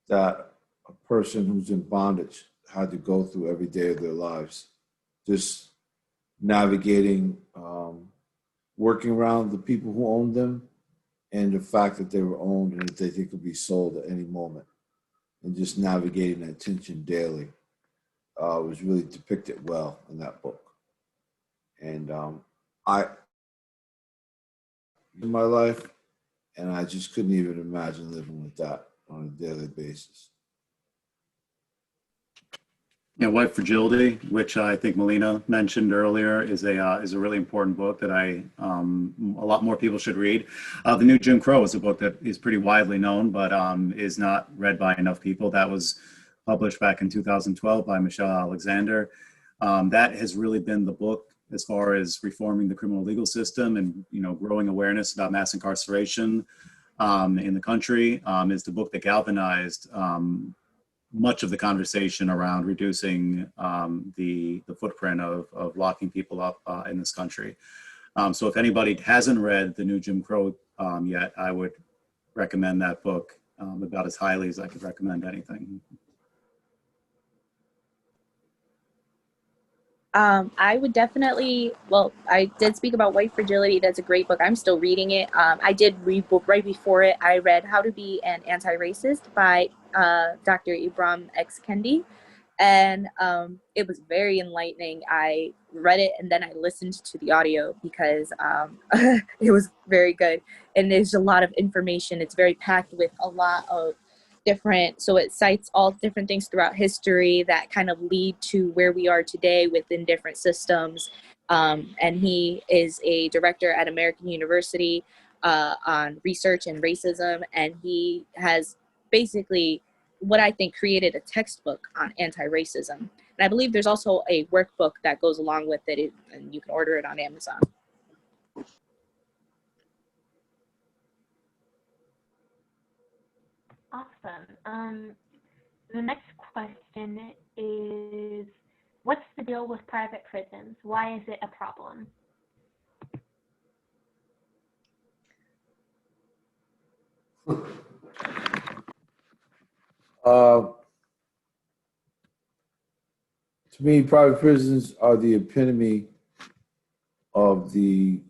that a person who's in bondage had to go through every day of their lives. Just navigating, working around the people who owned them, and the fact that they were owned and that they could be sold at any moment, and just navigating that tension daily was really depicted well in that book. And I, in my life, and I just couldn't even imagine living with that on a daily basis. Yeah, White Fragility, which I think Melina mentioned earlier, is a really important book that a lot more people should read. The New Jim Crow is a book that is pretty widely known, but is not read by enough people. That was published back in 2012 by Michelle Alexander. That has really been the book as far as reforming the criminal legal system and, you know, growing awareness about mass incarceration in the country. Is the book that galvanized much of the conversation around reducing the footprint of locking people up in this country. So if anybody hasn't read The New Jim Crow yet, I would recommend that book about as highly as I could recommend anything. I would definitely, well, I did speak about White Fragility. That's a great book. I'm still reading it. I did read right before it. I read How to Be an Anti-Racist by Dr. Ibram X. Kendi. And it was very enlightening. I read it and then I listened to the audio because it was very good. And there's a lot of information. It's very packed with a lot of different, so it cites all different things throughout history that kind of lead to where we are today within different systems. And he is a director at American University on research and racism. And he has basically what I think created a textbook on anti-racism. And I believe there's also a workbook that goes along with it, and you can order it on Amazon. Awesome. The next question is, what's the deal with private prisons? Why is it a problem? To me, private prisons are the epitome of the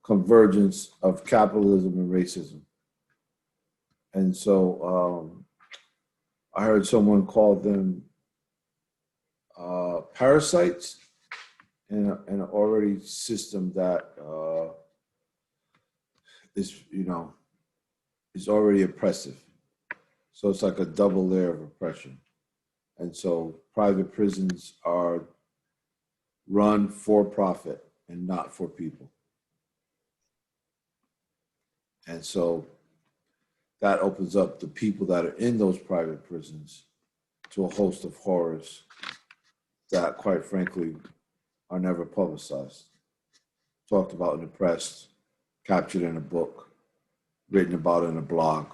convergence of capitalism and racism. And so I heard someone call them parasites in an already system that is, is already oppressive. So it's like a double layer of oppression. And so private prisons are run for profit and not for people. And so that opens up the people that are in those private prisons to a host of horrors that, quite frankly, are never publicized, talked about in the press, captured in a book, written about in a blog.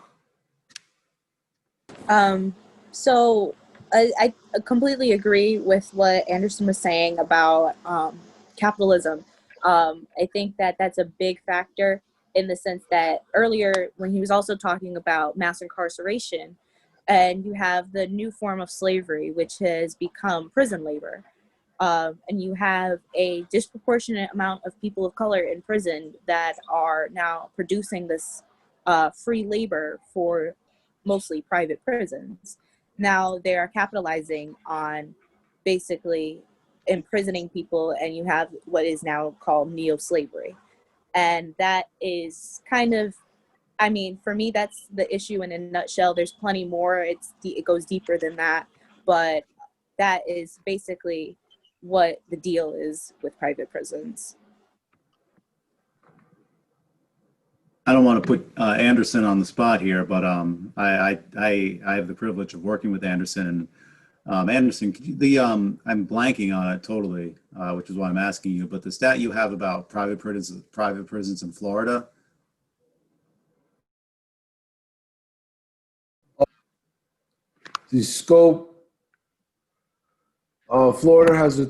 So I completely agree with what Anderson was saying about capitalism. I think that that's a big factor in the sense that earlier when he was also talking about mass incarceration, and you have the new form of slavery, which has become prison labor. And you have a disproportionate amount of people of color in prison that are now producing this free labor for mostly private prisons. Now they are capitalizing on basically imprisoning people, and you have what is now called neo-slavery. And that is kind of, I mean, for me, that's the issue in a nutshell. There's plenty more. It goes deeper than that, but that is basically what the deal is with private prisons. I don't want to put Anderson on the spot here, but I have the privilege of working with Anderson. Anderson, I'm blanking on it totally, which is why I'm asking you. But the stat you have about private prisons in Florida. The scope, Florida has the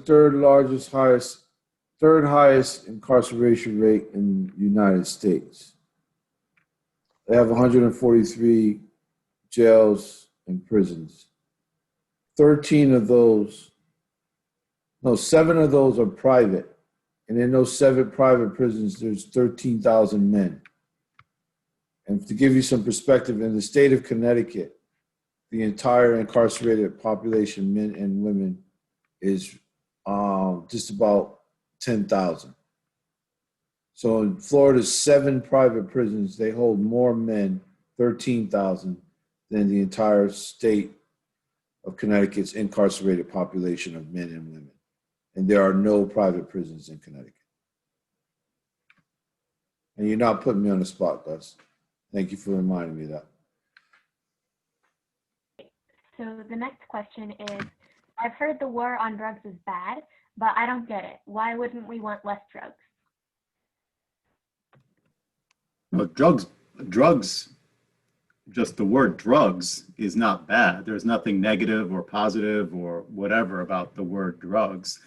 third highest incarceration rate in the United States. They have 143 jails and prisons. 7 of those are private. And in those 7 private prisons, there's 13,000 men. And to give you some perspective, in the state of Connecticut, the entire incarcerated population, men and women, is just about 10,000. So in Florida's 7 private prisons, they hold more men, 13,000, than the entire state of Connecticut's incarcerated population of men and women. And there are no private prisons in Connecticut. And you're not putting me on the spot, Gus. Thank you for reminding me of that. So the next question is, I've heard the war on drugs is bad, but I don't get it. Why wouldn't we want less drugs? Well, drugs, just the word drugs is not bad. There's nothing negative or positive or whatever about the word drugs.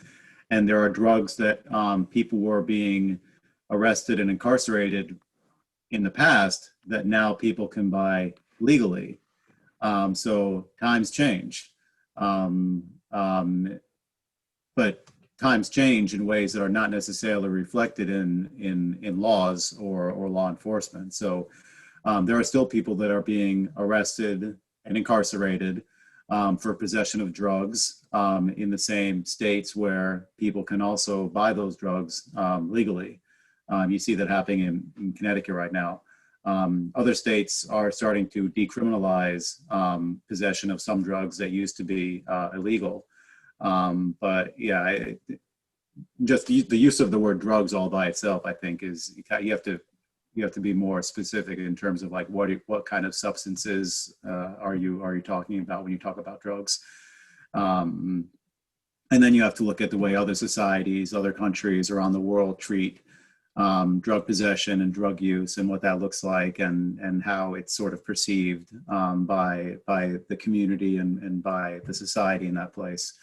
And there are drugs that people were being arrested and incarcerated in the past that now people can buy legally. So times change. But times change in ways that are not necessarily reflected in laws or law enforcement. So there are still people that are being arrested and incarcerated for possession of drugs in the same states where people can also buy those drugs legally. You see that happening in Connecticut right now. Other states are starting to decriminalize possession of some drugs that used to be illegal. But yeah, just the use of the word drugs all by itself, I think, is you have to be more specific in terms of like what kind of substances are you talking about when you talk about drugs. And then you have to look at the way other societies, other countries around the world treat drug possession and drug use and what that looks like and how it's sort of perceived by the community and by the society in that place.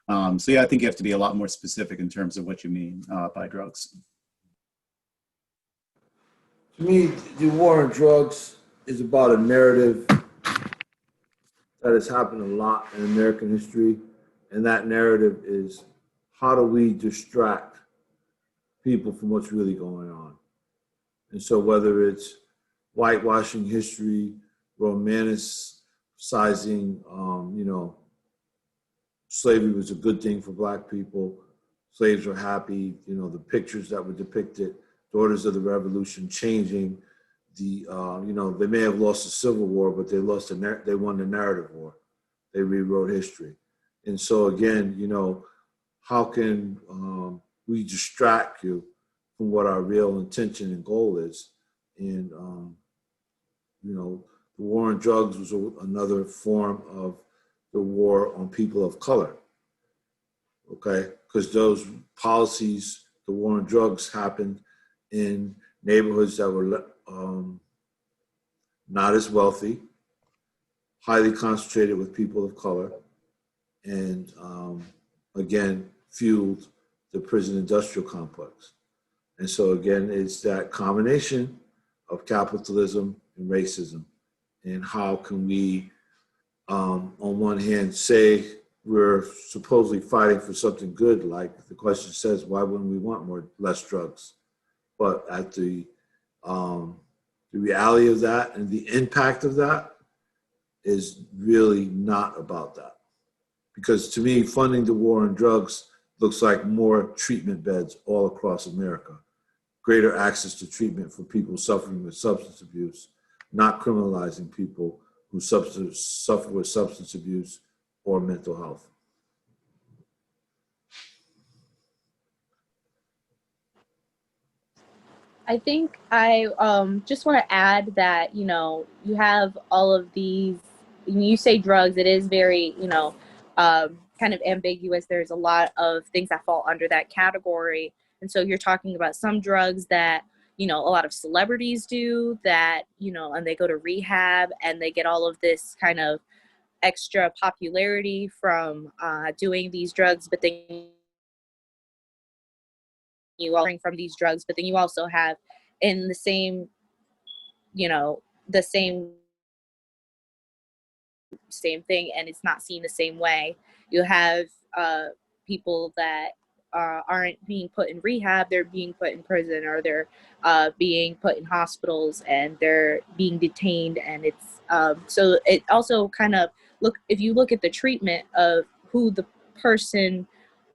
So yeah, I think you have to be a lot more specific in terms of what you mean by drugs. To me, the war on drugs is about a narrative that has happened a lot in American history. And that narrative is, how do we distract people from what's really going on? And so whether it's whitewashing history, emphasizing, slavery was a good thing for Black people. Slaves were happy. The pictures that were depicted, Daughters of the Revolution, changing the, they may have lost the Civil War, but they won the narrative war. They rewrote history. And so again, how can we distract you from what our real intention and goal is? And, the war on drugs was another form of the war on people of color, okay? Because those policies, the war on drugs, happened in neighborhoods that were not as wealthy, highly concentrated with people of color, and again, fueled the prison industrial complex. And so again, it's that combination of capitalism and racism. And how can we, on one hand, say we're supposedly fighting for something good, like the question says, why wouldn't we want less drugs? But at the reality of that and the impact of that is really not about that. Because to me, funding the war on drugs looks like more treatment beds all across America, greater access to treatment for people suffering with substance abuse, not criminalizing people who suffer with substance abuse or mental health. I think I just want to add that, you have all of these, when you say drugs, it is very, kind of ambiguous. There's a lot of things that fall under that category. And so you're talking about some drugs that, a lot of celebrities do that, and they go to rehab and they get all of this kind of extra popularity from doing these drugs, but then you are from these drugs, but then you also have in the same, the same thing, and it's not seen the same way. You have people that aren't being put in rehab, they're being put in prison, or they're being put in hospitals, and they're being detained. And it's so it also kind of if you look at the treatment of who the person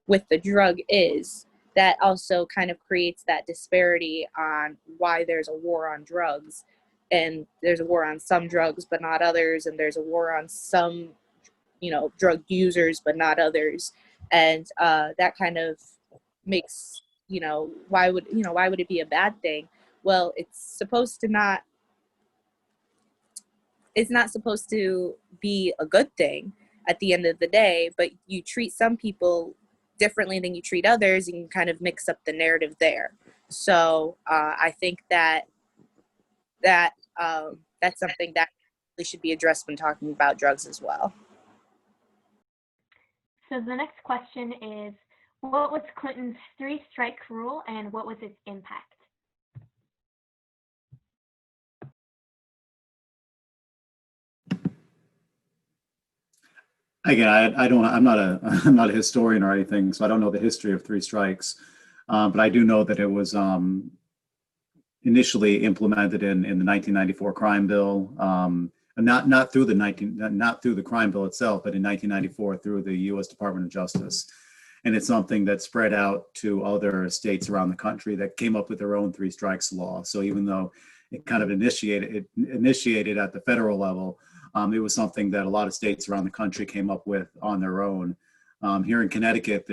with the drug is, that also kind of creates that disparity on why there's a war on drugs. And there's a war on some drugs, but not others. And there's a war on some, drug users, but not others. And that kind of makes, why would it be a bad thing? Well, it's not supposed to be a good thing at the end of the day, but you treat some people differently than you treat others, and you kind of mix up the narrative there. So I think that's something that really should be addressed when talking about drugs as well. So the next question is, what was Clinton's three-strike rule and what was its impact? Again, I'm not a historian or anything, so I don't know the history of three strikes. But I do know that it was initially implemented in the 1994 crime bill, not through the crime bill itself, but in 1994 through the U.S. Department of Justice. And it's something that spread out to other states around the country that came up with their own three strikes law. So even though it kind of initiated at the federal level, it was something that a lot of states around the country came up with on their own. Here in Connecticut,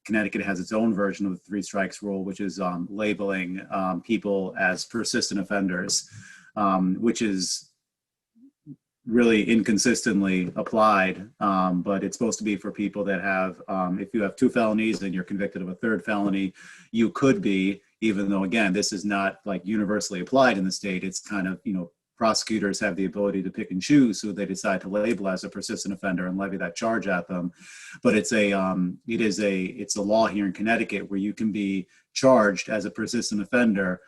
Connecticut has its own version of the three strikes rule, which is labeling people as persistent offenders, which is really inconsistently applied. But it's supposed to be for people that have, if you have two felonies and you're convicted of a third felony, you could be, even though, again, this is not like universally applied in the state. It's kind of, prosecutors have the ability to pick and choose who they decide to label as a persistent offender and levy that charge at them. But it's a law here in Connecticut where you can be charged as a persistent offender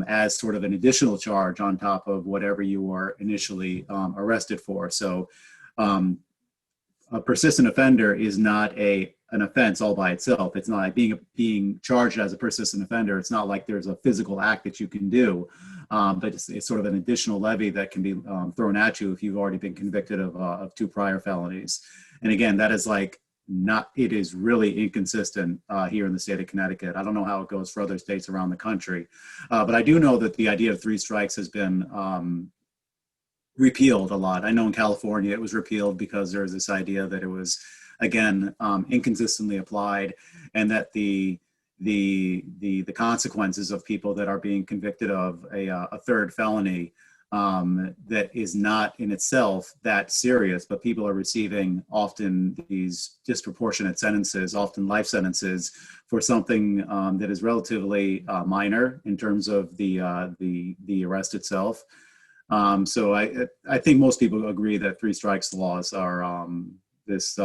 as sort of an additional charge on top of whatever you were initially arrested for. So a persistent offender is not an offense all by itself. It's not like being charged as a persistent offender. It's not like there's a physical act that you can do, but it's sort of an additional levy that can be thrown at you if you've already been convicted of 2 prior felonies. And again, that is like it is really inconsistent here in the state of Connecticut. I don't know how it goes for other states around the country, but I do know that the idea of 3 strikes has been repealed a lot. I know in California it was repealed because there's this idea that it was, again, inconsistently applied, and that the consequences of people that are being convicted of a 3rd felony that is not in itself that serious, but people are receiving often these disproportionate sentences, often life sentences, for something that is relatively minor in terms of the arrest itself. So I think most people agree that 3 strikes laws are this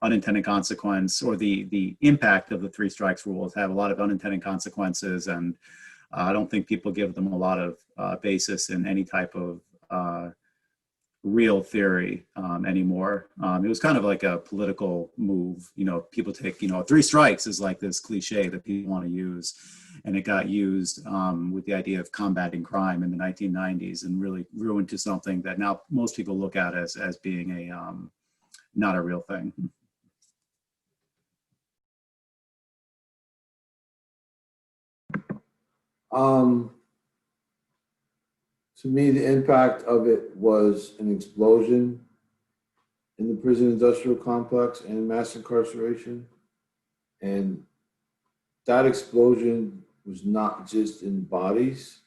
unintended consequence, or the impact of the 3 strikes rules have a lot of unintended consequences, and I don't think people give them a lot of basis in any type of real theory anymore. It was kind of like a political move. People take, 3 strikes is like this cliche that people want to use. And it got used with the idea of combating crime in the 1990s, and really grew into something that now most people look at as being not a real thing. To me, the impact of it was an explosion in the prison industrial complex and mass incarceration. And that explosion was not just in bodies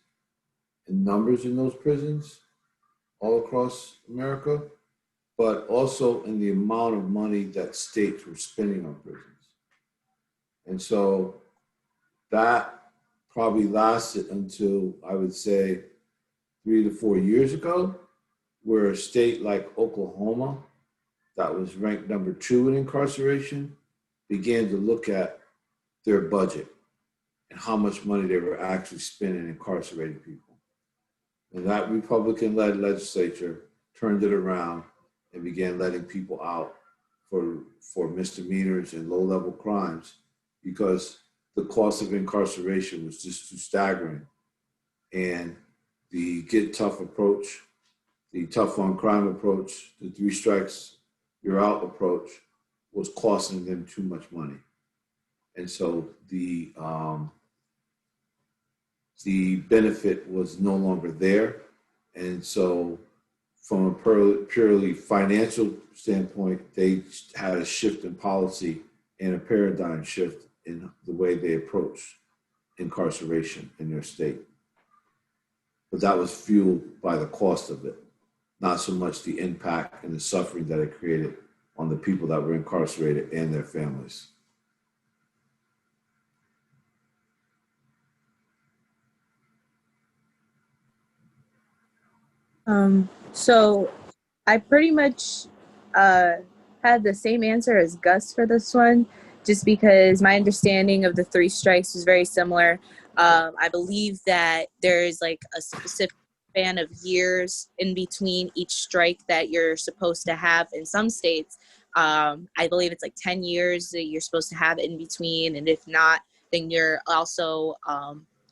and numbers in those prisons all across America, but also in the amount of money that states were spending on prisons. And so that probably lasted until, I would say, 3 to 4 years ago, where a state like Oklahoma, that was ranked number 2 in incarceration, began to look at their budget and how much money they were actually spending incarcerating people. And that Republican-led legislature turned it around and began letting people out for misdemeanors and low-level crimes, because the cost of incarceration was just too staggering. And the get tough approach, the tough on crime approach, the 3 strikes, you're out approach was costing them too much money. And so the benefit was no longer there. And so from a purely financial standpoint, they had a shift in policy and a paradigm shift in the way they approach incarceration in their state. But that was fueled by the cost of it, not so much the impact and the suffering that it created on the people that were incarcerated and their families. So I pretty much had the same answer as Gus for this one, just because my understanding of the 3 strikes was very similar. I believe that there's like a specific span of years in between each strike that you're supposed to have in some states. I believe it's like 10 years that you're supposed to have in between, and if not, then you're also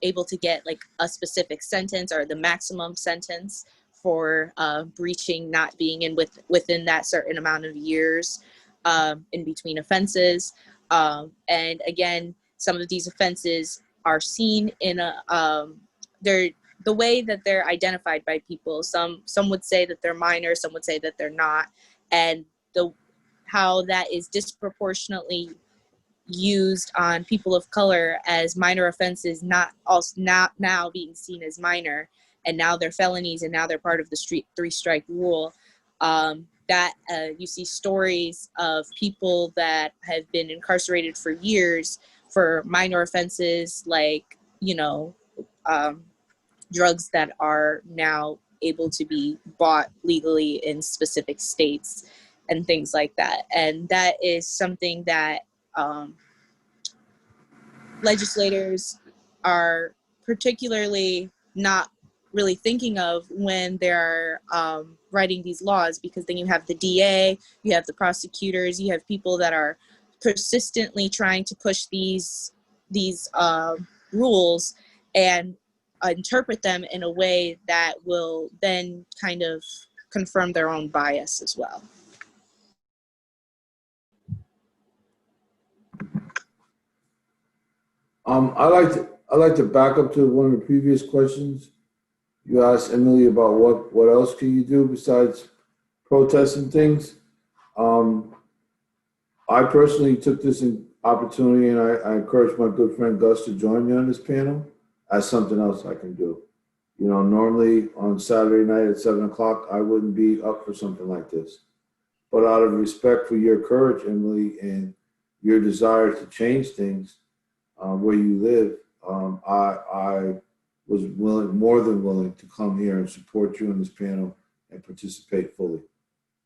able to get like a specific sentence or the maximum sentence for breaching, not being within that certain amount of years in between offenses. And again, some of these offenses are seen in the way that they're identified by people. Some would say that they're minor, some would say that they're not, and how that is disproportionately used on people of color as minor offenses, not now being seen as minor, and now they're felonies, and now they're part of the 3 strike rule. That you see stories of people that have been incarcerated for years for minor offenses, like drugs that are now able to be bought legally in specific states and things like that. And that is something that legislators are particularly not really thinking of when they're writing these laws, because then you have the DA, you have the prosecutors, you have people that are persistently trying to push these rules and interpret them in a way that will then kind of confirm their own bias as well. I'd like to back up to one of the previous questions. You asked Emily about what else can you do besides protesting things. I personally took this opportunity, and I encouraged my good friend Gus to join me on this panel as something else I can do. You know, normally on Saturday night at 7 o'clock, I wouldn't be up for something like this. But out of respect for your courage, Emily, and your desire to change things where you live, I was more than willing to come here and support you on this panel and participate fully.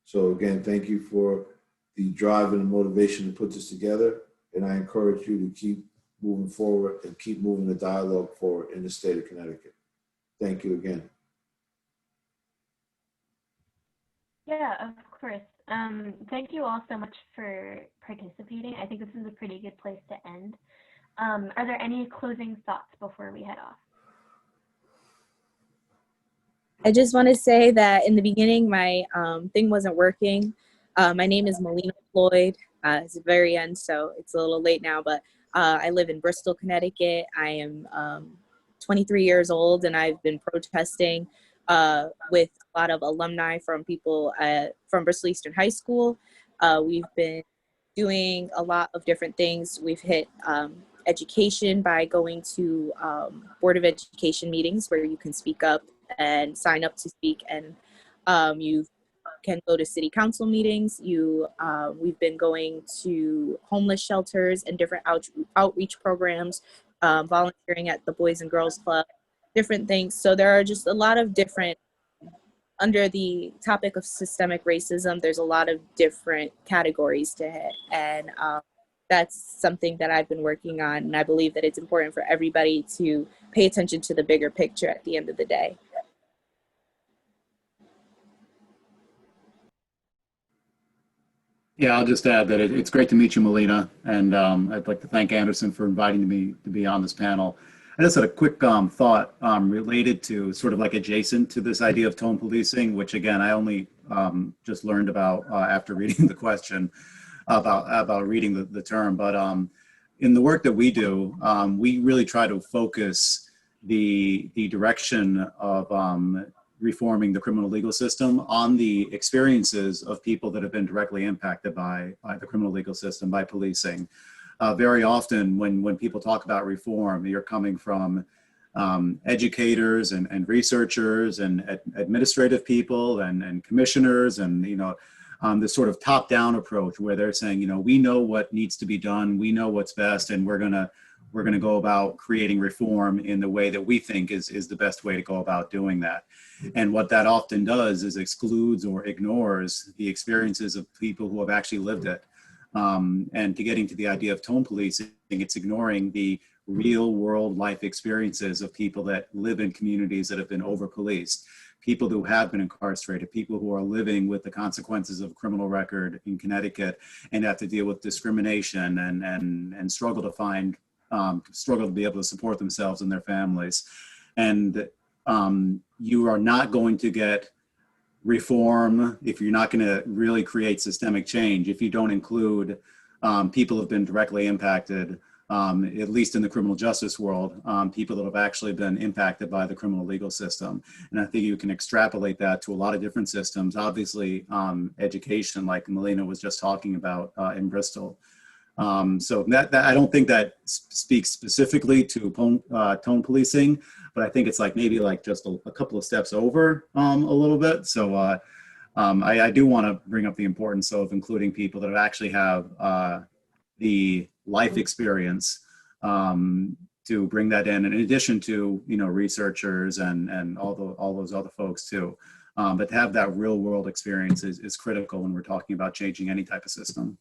So again, thank you for the drive and the motivation to put this together. And I encourage you to keep moving forward and keep moving the dialogue forward in the state of Connecticut. Thank you again. Yeah, of course. Thank you all so much for participating. I think this is a pretty good place to end. Are there any closing thoughts before we head off? I just want to say that in the beginning, my thing wasn't working. My name is Melina Floyd. It's the very end, so it's a little late now, but I live in Bristol, Connecticut. I am 23 years old, and I've been protesting with a lot of alumni from people from Bristol Eastern High School. We've been doing a lot of different things. We've hit education by going to Board of Education meetings where you can speak up and sign up to speak, and you can go to city council meetings. We've been going to homeless shelters and different outreach programs, volunteering at the Boys and Girls Club, different things. So there are just a lot of different, under the topic of systemic racism, there's a lot of different categories to hit. And that's something that I've been working on. And I believe that it's important for everybody to pay attention to the bigger picture at the end of the day. Yeah, I'll just add that it's great to meet you, Melina, and I'd like to thank Anderson for inviting me to be on this panel. I just had a quick thought related to sort of like adjacent to this idea of tone policing, which again, I only just learned about after reading the question about reading the term. But in the work that we do, we really try to focus the direction of reforming the criminal legal system on the experiences of people that have been directly impacted by the criminal legal system, by policing. Very often when people talk about reform, you're coming from educators and researchers and administrative people and commissioners, and this sort of top-down approach where they're saying, we know what needs to be done, we know what's best, and we're gonna go about creating reform in the way that we think is the best way to go about doing that. And what that often does is excludes or ignores the experiences of people who have actually lived it. And to getting to the idea of tone policing, it's ignoring the real world life experiences of people that live in communities that have been over-policed, people who have been incarcerated, people who are living with the consequences of a criminal record in Connecticut and have to deal with discrimination and struggle to be able to support themselves and their families. And you are not going to get reform if you're not going to really create systemic change if you don't include people who have been directly impacted, at least in the criminal justice world, people that have actually been impacted by the criminal legal system. And I think you can extrapolate that to a lot of different systems. Obviously, education, like Melina was just talking about in Bristol. So that I don't think that speaks specifically to tone policing, but I think it's maybe just a couple of steps over a little bit. So I do want to bring up the importance of including people that actually have the life experience to bring that in addition to researchers and all those other folks too. But to have that real world experience is critical when we're talking about changing any type of system.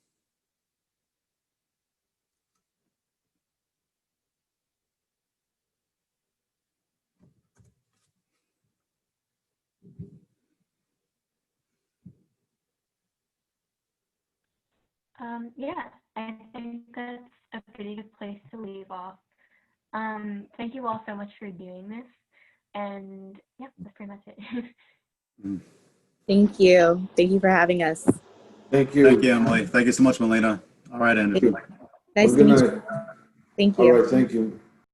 Yeah, I think that's a pretty good place to leave off. Thank you all so much for doing this. And yeah, that's pretty much it. Thank you. Thank you for having us. Thank you. Thank you, Emily. Thank you so much, Melina. All right, and Thank you. Nice Well, to good meet night. you. Thank All you. right, thank you.